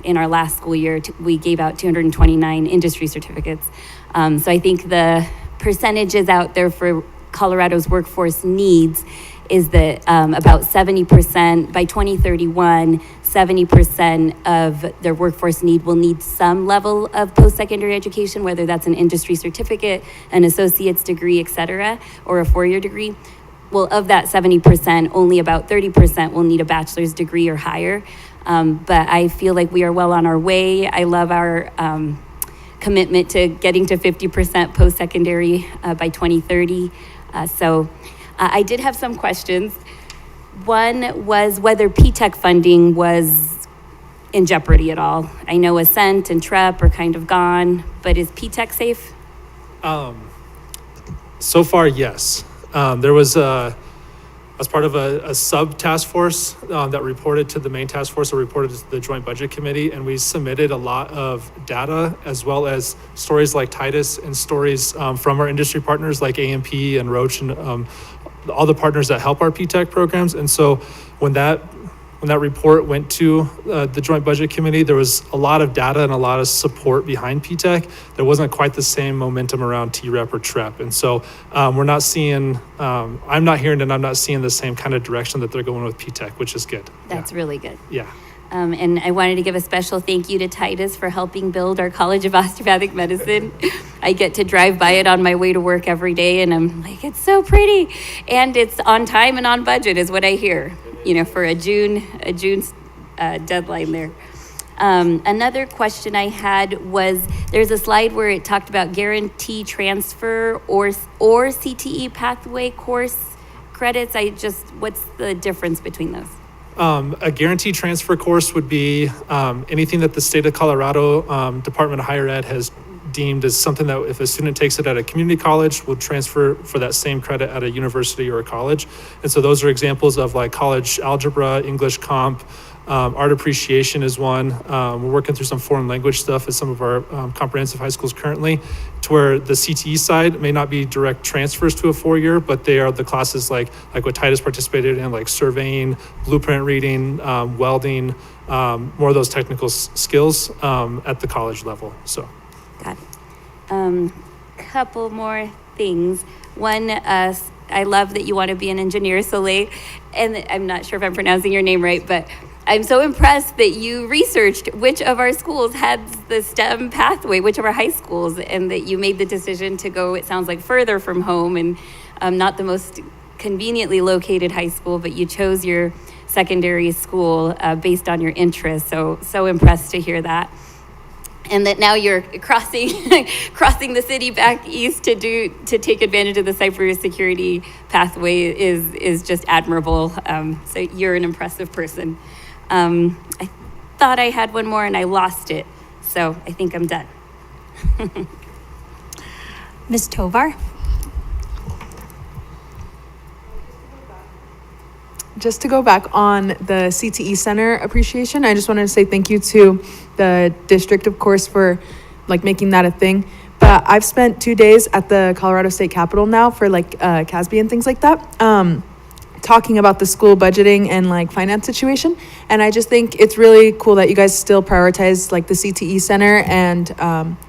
in our last school year, we gave out 229 industry certificates. So I think the percentages out there for Colorado's workforce needs is that about 70% by 2031, 70% of their workforce need will need some level of post-secondary education, whether that's an industry certificate, an associate's degree, et cetera, or a 4-year degree. Well, of that 70%, only about 30% will need a bachelor's degree or higher. But I feel like we are well on our way. I love our commitment to getting to 50% post-secondary by 2030. So I did have some questions. One was whether P-TECH funding was in jeopardy at all. I know Ascent and TREP are kind of gone, but is P-TECH safe? So far, yes. There was as part of a sub-task force that reported to the main task force or reported to the Joint Budget Committee, and we submitted a lot of data as well as stories like Titus and stories from our industry partners like AMP and Roche and all the partners that help our P-TECH programs. And so when that report went to the Joint Budget Committee, there was a lot of data and a lot of support behind P-TECH. There wasn't quite the same momentum around TREP or TREP. And so we're not seeing, I'm not hearing and I'm not seeing the same kind of direction that they're going with P-TECH, which is good. That's really good. Yeah. And I wanted to give a special thank you to Titus for helping build our College of Osteopathic Medicine. I get to drive by it on my way to work every day, and I'm like, it's so pretty. And it's on time and on budget is what I hear, for a June deadline there. Another question I had was, there's a slide where it talked about guarantee transfer or CTE pathway course credits. What's the difference between those? A guaranteed transfer course would be anything that the state of Colorado Department of Higher Ed has deemed as something that if a student takes it at a community college will transfer for that same credit at a university or a college. And so those are examples of like college algebra, English comp, art appreciation is one. We're working through some foreign language stuff at some of our comprehensive high schools currently, to where the CTE side may not be direct transfers to a 4-year, but they are the classes like what Titus participated in, like surveying, blueprint reading, welding, more of those technical skills at the college level. So. Got it. Couple more things. One, I love that you want to be an engineer, Soleil, and I'm not sure if I'm pronouncing your name right, but I'm so impressed that you researched which of our schools had the STEM pathway, which of our high schools, and that you made the decision to go, it sounds like, further from home and not the most conveniently located high school, but you chose your secondary school based on your interests. So impressed to hear that. And that now you're crossing the city back east to take advantage of the cybersecurity pathway is just admirable. So you're an impressive person. I thought I had one more and I lost it, so I think I'm done. Ms. Tovar? Just to go back on the CTE Center appreciation, I just wanted to say thank you to the district, of course, for making that a thing. But I've spent 2 days at the Colorado State Capitol now for CASB and things like that, talking about the school budgeting and finance situation. And I just think it's really cool that you guys still prioritize the CTE Center and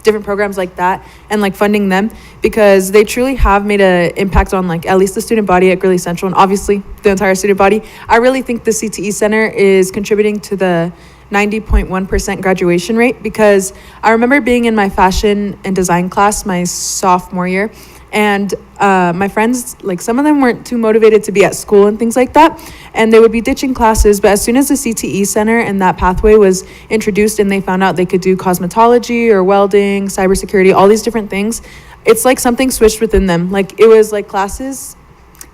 different programs like that and funding them, because they truly have made an impact on at least the student body at Greeley Central and obviously the entire student body. I really think the CTE Center is contributing to the 90.1% graduation rate, because I remember being in my fashion and design class my sophomore year, and my friends, some of them weren't too motivated to be at school and things like that, and they would be ditching classes. But as soon as the CTE Center and that pathway was introduced and they found out they could do cosmetology or welding, cybersecurity, all these different things, it's something switched within them. It was classes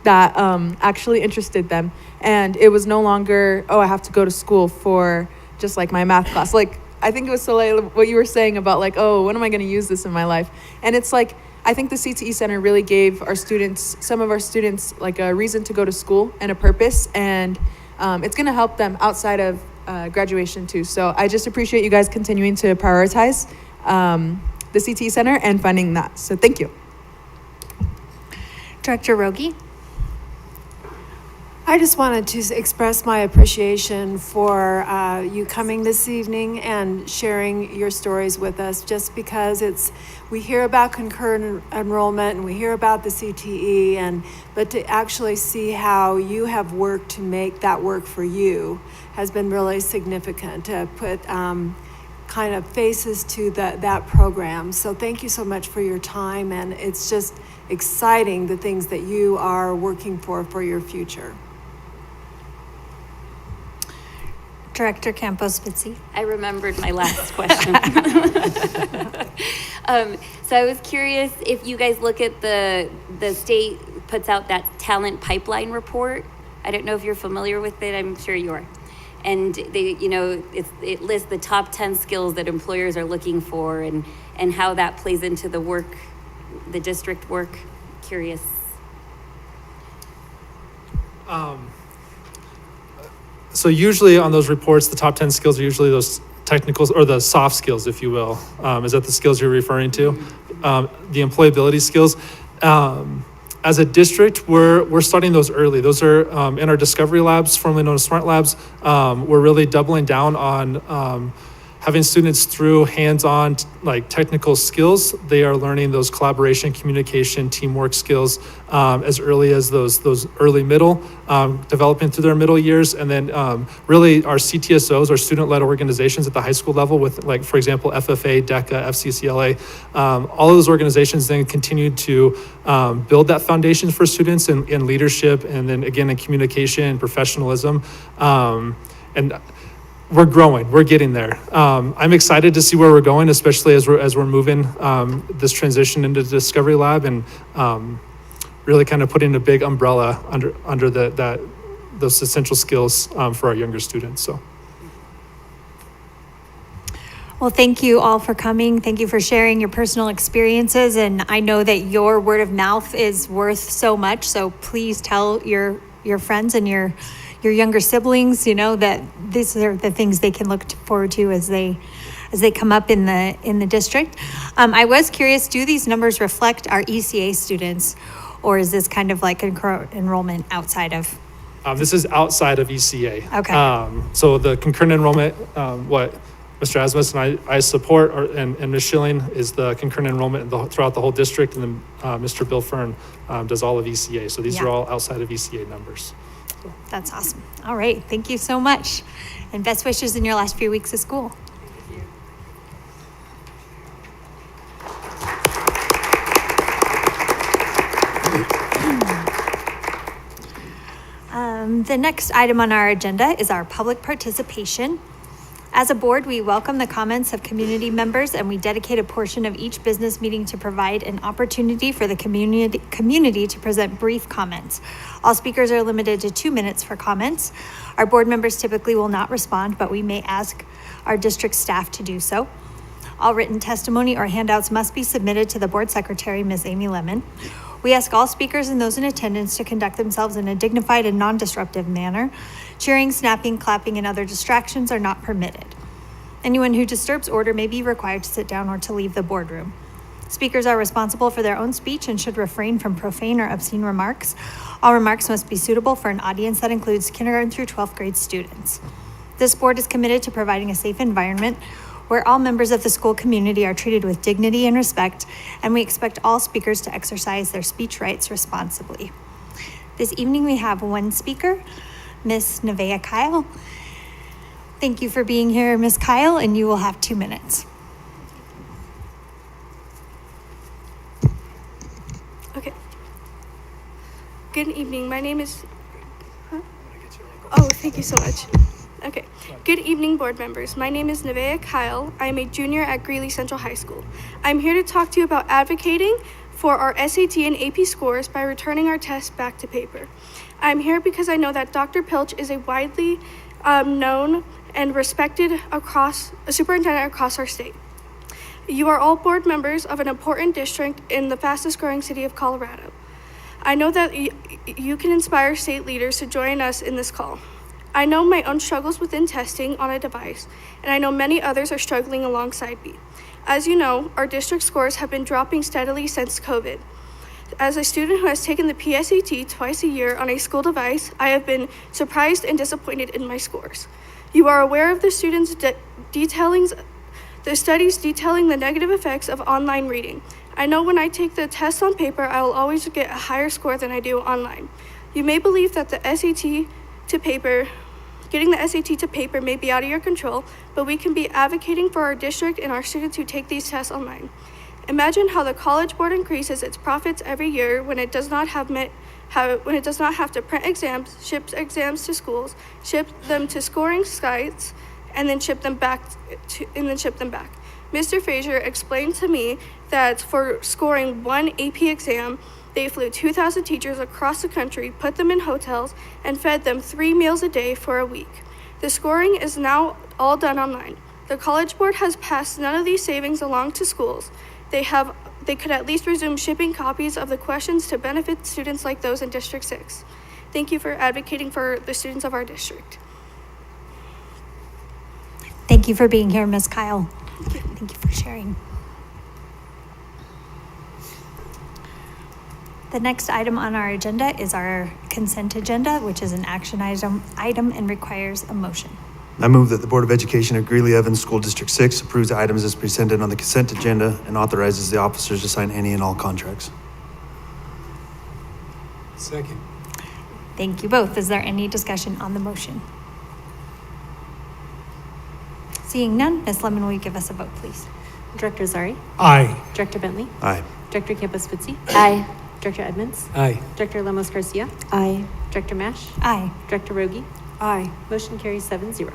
that actually interested them, and it was no longer, I have to go to school for just my math class. I think it was Soleil, what you were saying about when am I going to use this in my life? And it's I think the CTE Center really gave some of our students a reason to go to school and a purpose, and it's going to help them outside of graduation too. So I just appreciate you guys continuing to prioritize the CTE Center and funding that. So thank you. Director Rogi? I just wanted to express my appreciation for you coming this evening and sharing your stories with us, just because we hear about concurrent enrollment and we hear about the CTE, but to actually see how you have worked to make that work for you has been really significant, to put kind of faces to that program. So thank you so much for your time, and it's just exciting the things that you are working for your future. Director Campos-Spitzy. I remembered my last question. So I was curious if you guys look at the state puts out that talent pipeline report. I don't know if you're familiar with it. I'm sure you are. And they, it lists the top 10 skills that employers are looking for, and how that plays into the district work. Curious. So usually on those reports, the top 10 skills are usually those technicals, or the soft skills, if you will. Is that the skills you're referring to? The employability skills. As a district, we're studying those early. Those are in our discovery labs, formerly known as smart labs. We're really doubling down on having students through hands-on technical skills. They are learning those collaboration, communication, teamwork skills as early as those early middle, developing through their middle years. And then really our CTSOs, our student-led organizations at the high school level with, for example, FFA, DECA, FCCLA, all of those organizations then continue to build that foundation for students in leadership, and then again in communication and professionalism. And we're growing, we're getting there. I'm excited to see where we're going, especially as we're moving this transition into the Discovery Lab, and really kind of putting a big umbrella under those essential skills for our younger students. So. Well, thank you all for coming. Thank you for sharing your personal experiences. And I know that your word of mouth is worth so much. So please tell your friends and your younger siblings, that these are the things they can look forward to as they come up in the district. I was curious, do these numbers reflect our ECA students, or is this kind of like concurrent enrollment outside of? This is outside of ECA. Okay. So the concurrent enrollment, what Mr. Asmus and I support, and Ms. Schilling is the concurrent enrollment throughout the whole district, and then Mr. Bill Fern does all of ECA. So these are all outside of ECA numbers. That's awesome. All right. Thank you so much. And best wishes in your last few weeks of school. Thank you. The next item on our agenda is our public participation. As a board, we welcome the comments of community members, and we dedicate a portion of each business meeting to provide an opportunity for the community to present brief comments. All speakers are limited to 2 minutes for comments. Our board members typically will not respond, but we may ask our district staff to do so. All written testimony or handouts must be submitted to the board secretary, Ms. Amy Lemon. We ask all speakers and those in attendance to conduct themselves in a dignified and non-disruptive manner. Cheering, snapping, clapping, and other distractions are not permitted. Anyone who disturbs order may be required to sit down or to leave the boardroom. Speakers are responsible for their own speech and should refrain from profane or obscene remarks. All remarks must be suitable for an audience that includes kindergarten through 12th grade students. This board is committed to providing a safe environment where all members of the school community are treated with dignity and respect, and we expect all speakers to exercise their speech rights responsibly. This evening we have one speaker, Ms. Nevaeh Kyle. Thank you for being here, Ms. Kyle, and you will have 2 minutes. Okay. Good evening. My name is... Oh, thank you so much. Okay. Good evening, board members. My name is Nevaeh Kyle. I am a junior at Greeley Central High School. I'm here to talk to you about advocating for our SAT and AP scores by returning our tests back to paper. I'm here because I know that Dr. Pilch is a widely known and respected superintendent across our state. You are all board members of an important district in the fastest growing city of Colorado. I know that you can inspire state leaders to join us in this call. I know my own struggles within testing on a device, and I know many others are struggling alongside me. As you know, our district scores have been dropping steadily since COVID. As a student who has taken the PSAT twice a year on a school device, I have been surprised and disappointed in my scores. You are aware of the studies detailing the negative effects of online reading. I know when I take the test on paper, I will always get a higher score than I do online. You may believe that getting the SAT to paper may be out of your control, but we can be advocating for our district and our students who take these tests online. Imagine how the College Board increases its profits every year when it does not have to print exams, ship exams to schools, ship them to scoring sites, and then ship them back. Mr. Frazier explained to me that for scoring one AP exam, they flew 2,000 teachers across the country, put them in hotels, and fed them 3 meals a day for a week. The scoring is now all done online. The College Board has passed none of these savings along to schools. They could at least resume shipping copies of the questions to benefit students like those in District 6. Thank you for advocating for the students of our district. Thank you for being here, Ms. Kyle. Thank you for sharing. The next item on our agenda is our consent agenda, which is an action item and requires a motion. I move that the Board of Education of Greeley-Evans School District 6 approves the items as presented on the consent agenda and authorizes the officers to sign any and all contracts. Second. Thank you both. Is there any discussion on the motion? Seeing none, Ms. Lemon, will you give us a vote, please? Director Zari? Aye. Director Bentley? Aye. Director Campos-Fitzy? Aye. Director Edmonds? Aye. Director Lemos Garcia? Aye. Director Mash? Aye. Director Rogie? Aye. Motion carries 7-0.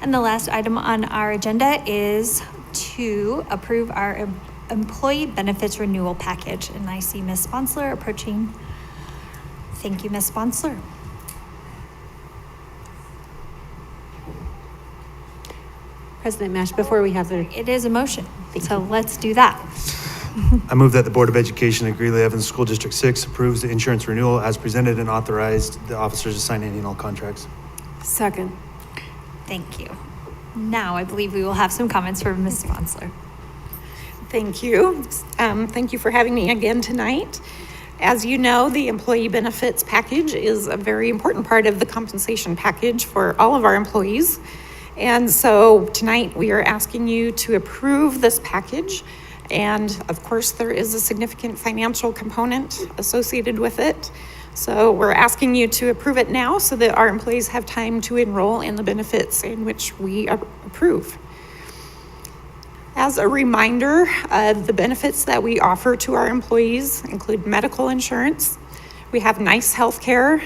And the last item on our agenda is to approve our employee benefits renewal package. And I see Ms. Sponsler approaching. Thank you, Ms. Sponsler. President Mash, before we have the... It is a motion, so let's do that. I move that the Board of Education of Greeley-Evans School District 6 approves the insurance renewal as presented and authorized the officers to sign any and all contracts. Second. Thank you. Now, I believe we will have some comments from Ms. Sponsler. Thank you. Thank you for having me again tonight. As you know, the employee benefits package is a very important part of the compensation package for all of our employees. And so tonight we are asking you to approve this package. And of course, there is a significant financial component associated with it. So we're asking you to approve it now so that our employees have time to enroll in the benefits in which we approve. As a reminder, the benefits that we offer to our employees include medical insurance. We have nice health care,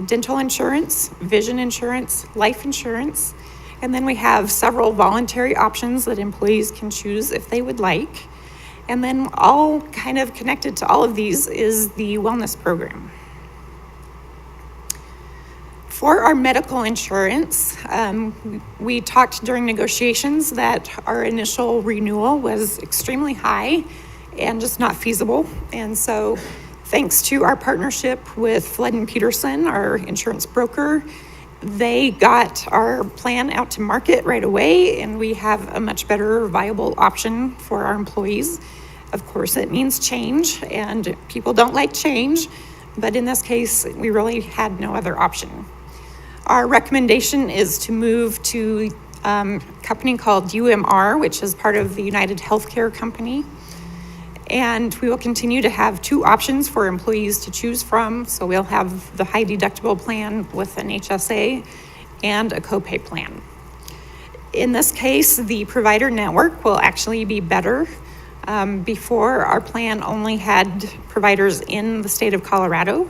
dental insurance, vision insurance, life insurance, and then we have several voluntary options that employees can choose if they would like. And then all kind of connected to all of these is the wellness program. For our medical insurance, we talked during negotiations that our initial renewal was extremely high and just not feasible. And so thanks to our partnership with Flood & Peterson, our insurance broker, they got our plan out to market right away, and we have a much better viable option for our employees. Of course, it means change, and people don't like change, but in this case, we really had no other option. Our recommendation is to move to a company called UMR, which is part of the United Healthcare Company. And we will continue to have 2 options for employees to choose from. So we'll have the high deductible plan with an HSA and a copay plan. In this case, the provider network will actually be better. Before, our plan only had providers in the state of Colorado,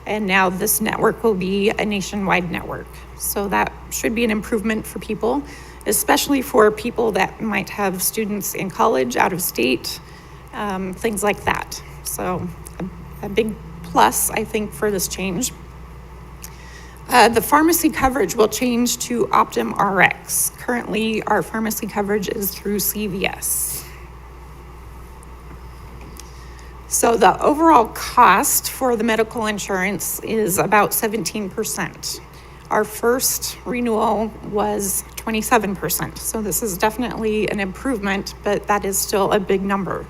and now this network will be a nationwide network. So that should be an improvement for people, especially for people that might have students in college, out of state, things like that. So a big plus, I think, for this change. The pharmacy coverage will change to Optum Rx. Currently, our pharmacy coverage is through CVS. So the overall cost for the medical insurance is about 17%. Our first renewal was 27%. So this is definitely an improvement, but that is still a big number.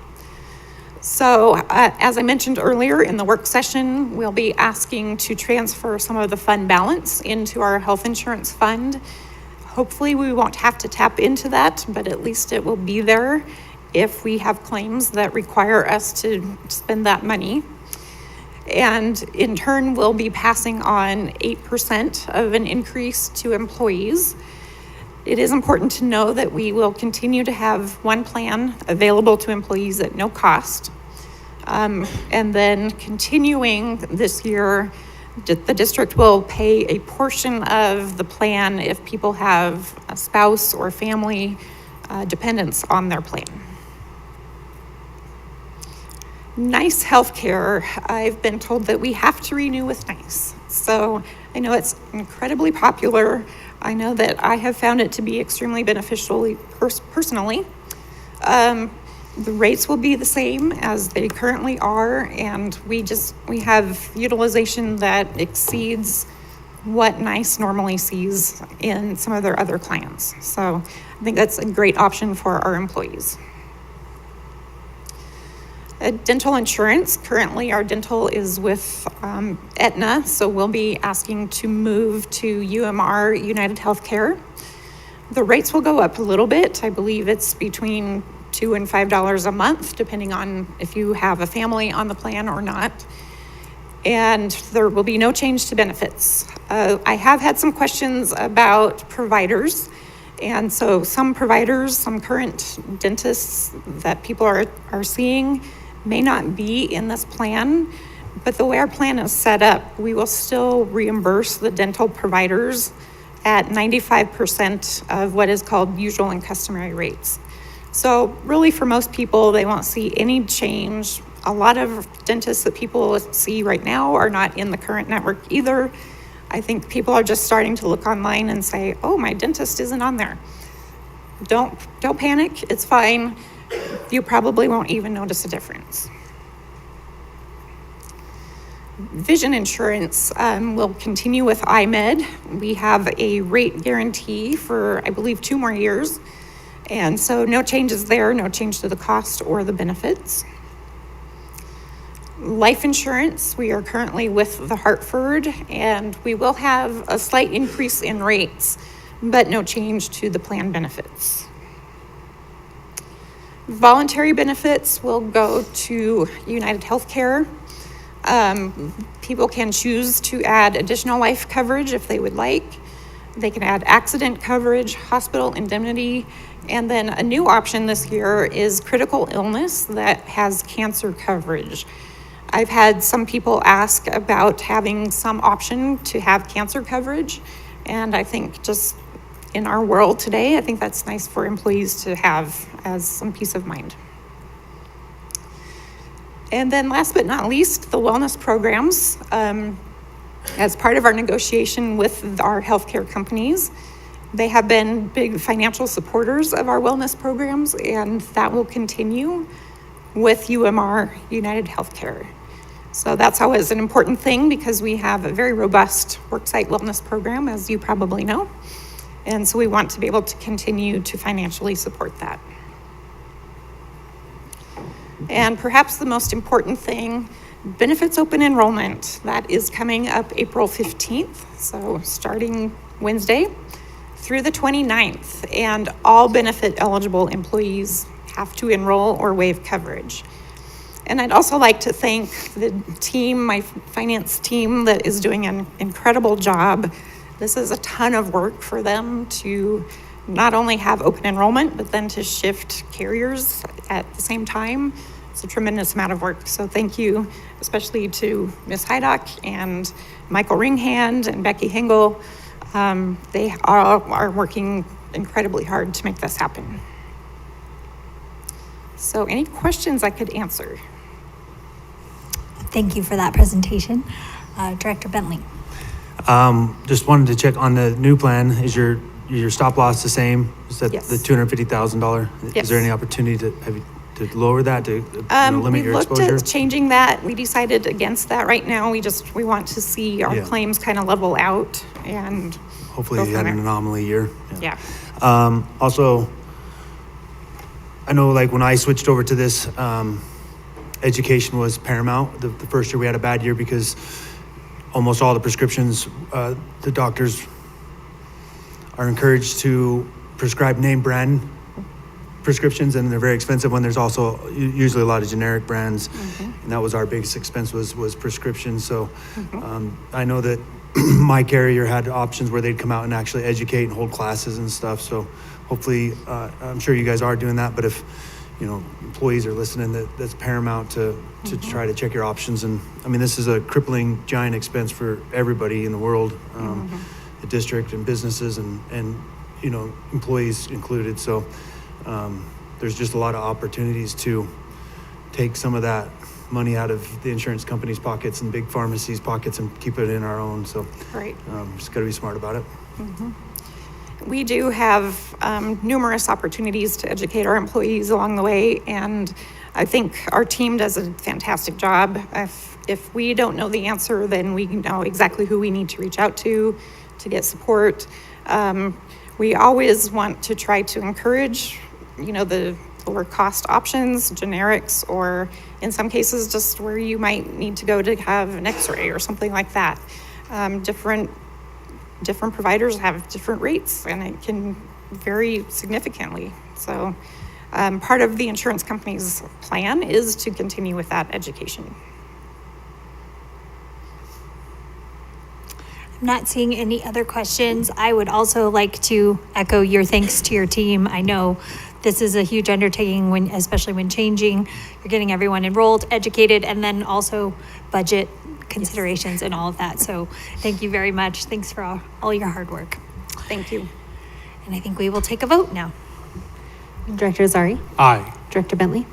So as I mentioned earlier in the work session, we'll be asking to transfer some of the fund balance into our health insurance fund. Hopefully we won't have to tap into that, but at least it will be there if we have claims that require us to spend that money. And in turn, we'll be passing on 8% of an increase to employees. It is important to know that we will continue to have one plan available to employees at no cost. And then continuing this year, the district will pay a portion of the plan if people have a spouse or family dependents on their plan. NICE healthcare, I've been told that we have to renew with NICE. So I know it's incredibly popular. I know that I have found it to be extremely beneficial personally. The rates will be the same as they currently are, and we have utilization that exceeds what NICE normally sees in some of their other plans. So I think that's a great option for our employees. Dental insurance, currently our dental is with Aetna, so we'll be asking to move to UMR, United Healthcare. The rates will go up a little bit. I believe it's between $2 and $5 a month, depending on if you have a family on the plan or not. And there will be no change to benefits. I have had some questions about providers. And so some providers, some current dentists that people are seeing may not be in this plan, but the way our plan is set up, we will still reimburse the dental providers at 95% of what is called usual and customary rates. So really for most people, they won't see any change. A lot of dentists that people see right now are not in the current network either. I think people are just starting to look online and say, oh, my dentist isn't on there. Don't panic, it's fine. You probably won't even notice a difference. Vision insurance will continue with iMed. We have a rate guarantee for, I believe, 2 more years. And so no changes there, no change to the cost or the benefits. Life insurance, we are currently with the Hartford, and we will have a slight increase in rates, but no change to the plan benefits. Voluntary benefits will go to United Healthcare. People can choose to add additional life coverage if they would like. They can add accident coverage, hospital indemnity, and then a new option this year is critical illness that has cancer coverage. I've had some people ask about having some option to have cancer coverage, and I think just in our world today, I think that's nice for employees to have as some peace of mind. And then last but not least, the wellness programs. As part of our negotiation with our healthcare companies, they have been big financial supporters of our wellness programs, and that will continue with UMR, United Healthcare. So that's always an important thing because we have a very robust worksite wellness program, as you probably know. And so we want to be able to continue to financially support that. And perhaps the most important thing, benefits open enrollment. That is coming up April 15th, so starting Wednesday through the 29th. And all benefit eligible employees have to enroll or waive coverage. And I'd also like to thank the team, my finance team, that is doing an incredible job. This is a ton of work for them to not only have open enrollment, but then to shift carriers at the same time. It's a tremendous amount of work. So thank you, especially to Ms. Hydock and Michael Ringhand and Becky Hengel. They are working incredibly hard to make this happen. So any questions I could answer? Thank you for that presentation. Director Bentley. Just wanted to check on the new plan. Is your stop loss the same? Is that Yes. the $250,000? Yes. Is there any opportunity to to lower that, to limit We your looked exposure? at changing that. We decided against that right now. We want to see our Yeah. claims kind of level out and Hopefully go you from had an there. anomaly year. Yeah. Also, I know like when I switched over to this, education was paramount. The first year we had a bad year because almost all the prescriptions, the doctors are encouraged to prescribe name brand prescriptions, and they're very expensive when there's also usually a lot of generic brands. And that was our biggest expense was prescriptions. So I know that my carrier had options where they'd come out and actually educate and hold classes and stuff. So hopefully, I'm sure you guys are doing that, but if, you know, employees are listening, that's paramount to try to check your options. And I mean, this is a crippling giant expense for everybody in the world, the district and businesses and, you know, employees included. So there's just a lot of opportunities to take some of that money out of the insurance companies' pockets and big pharmacies' pockets and keep it in our own. So Right. just got to be smart about it. We do have numerous opportunities to educate our employees along the way, and I think our team does a fantastic job. If we don't know the answer, then we know exactly who we need to reach out to get support. We always want to try to encourage, you know, the lower cost options, generics, or in some cases, just where you might need to go to have an x-ray or something like that. Different providers have different rates, and it can vary significantly. So part of the insurance company's plan is to continue with that education. I'm not seeing any other questions. I would also like to echo your thanks to your team. I know this is a huge undertaking, especially when changing. You're getting everyone enrolled, educated, and then also budget considerations and all of that. So thank you very much. Thanks for all your hard work. Thank you. And I think we will take a vote now. Director Azari? Aye. Director Bentley?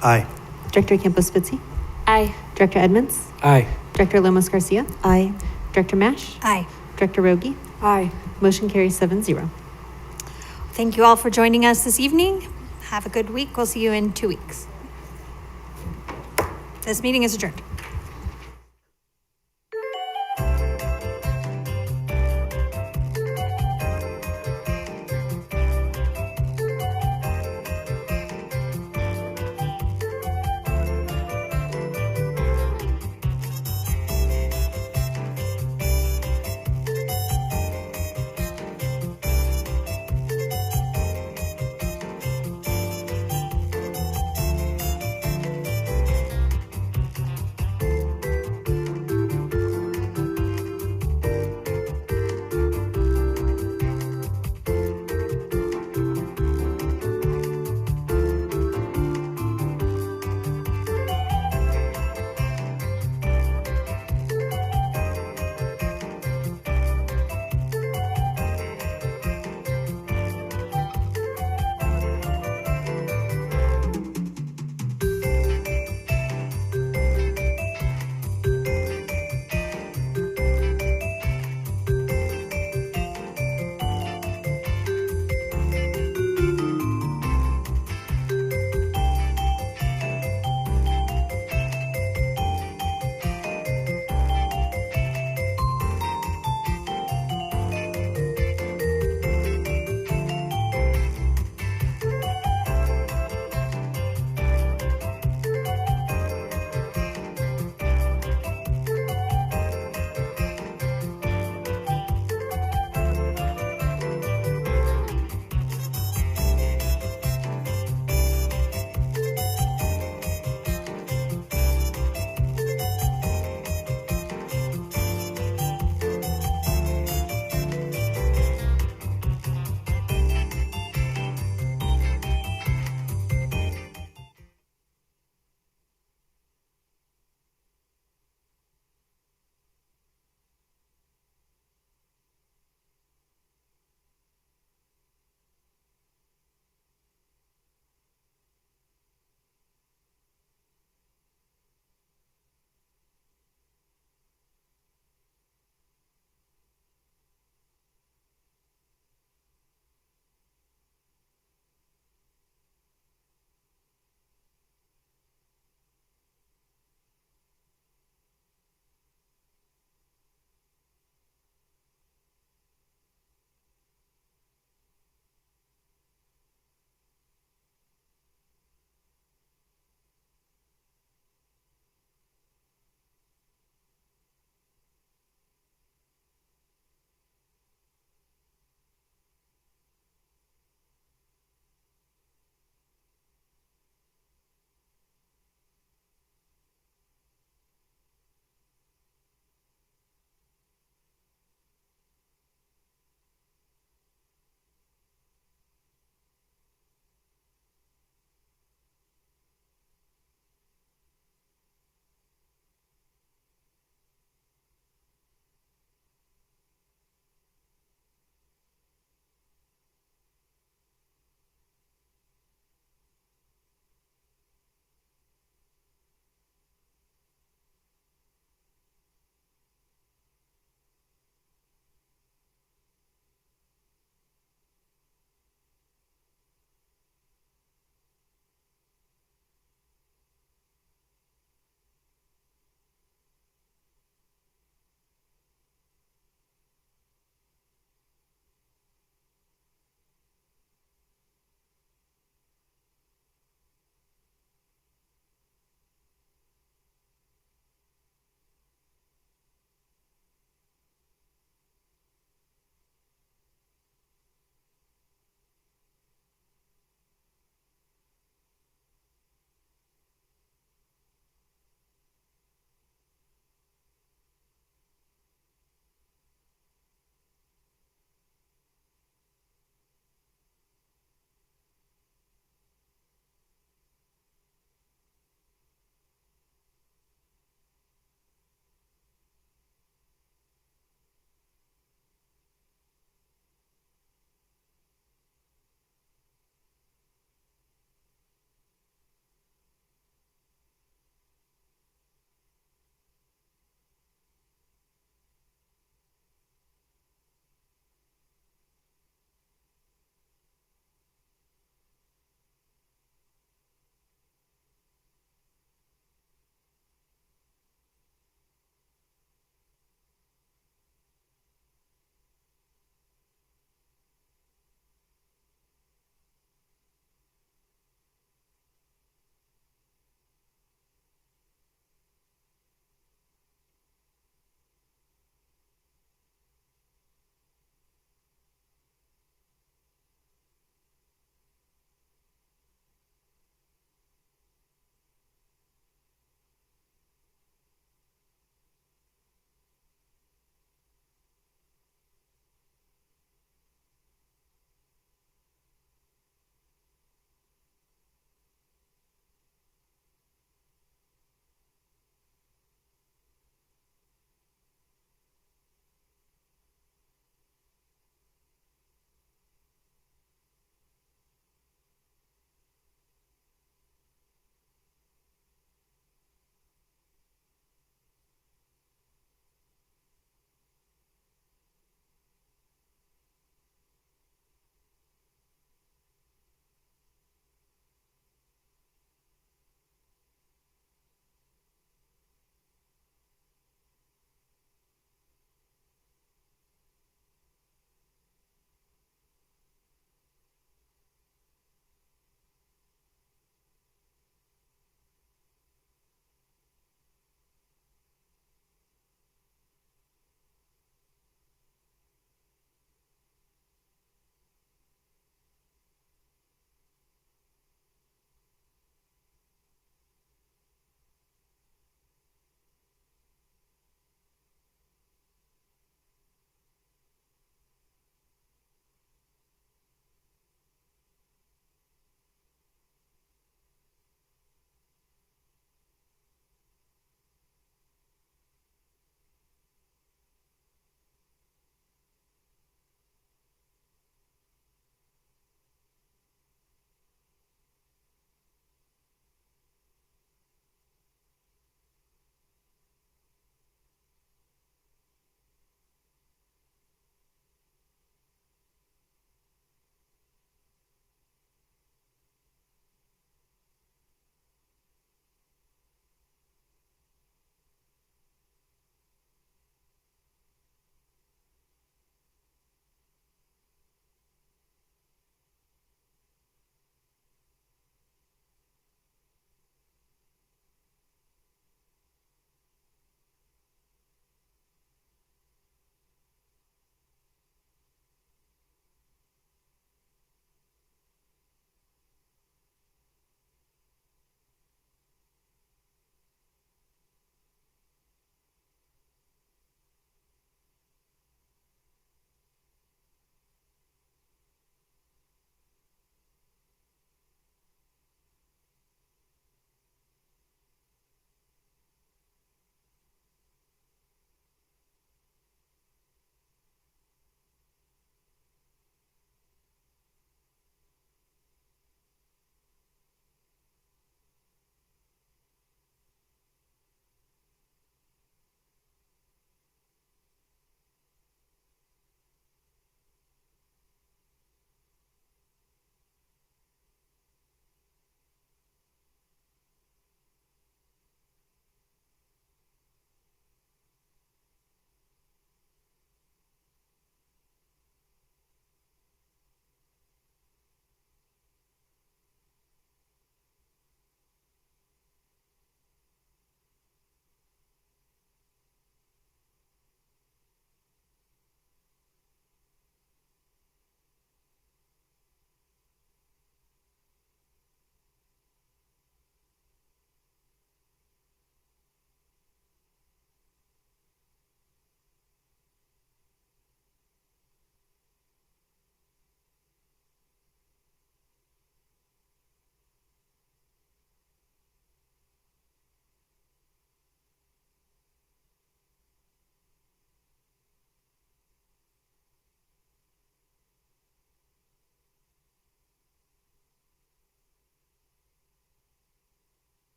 Aye. Director Campos-Spitzi? Aye. Director Edmonds? Aye. Director Lemos Garcia? Aye. Director Mash? Aye. Director Rogie? Aye. Motion carries 7-0. Thank you all for joining us this evening. Have a good week. We'll see you in 2 weeks. This meeting is adjourned.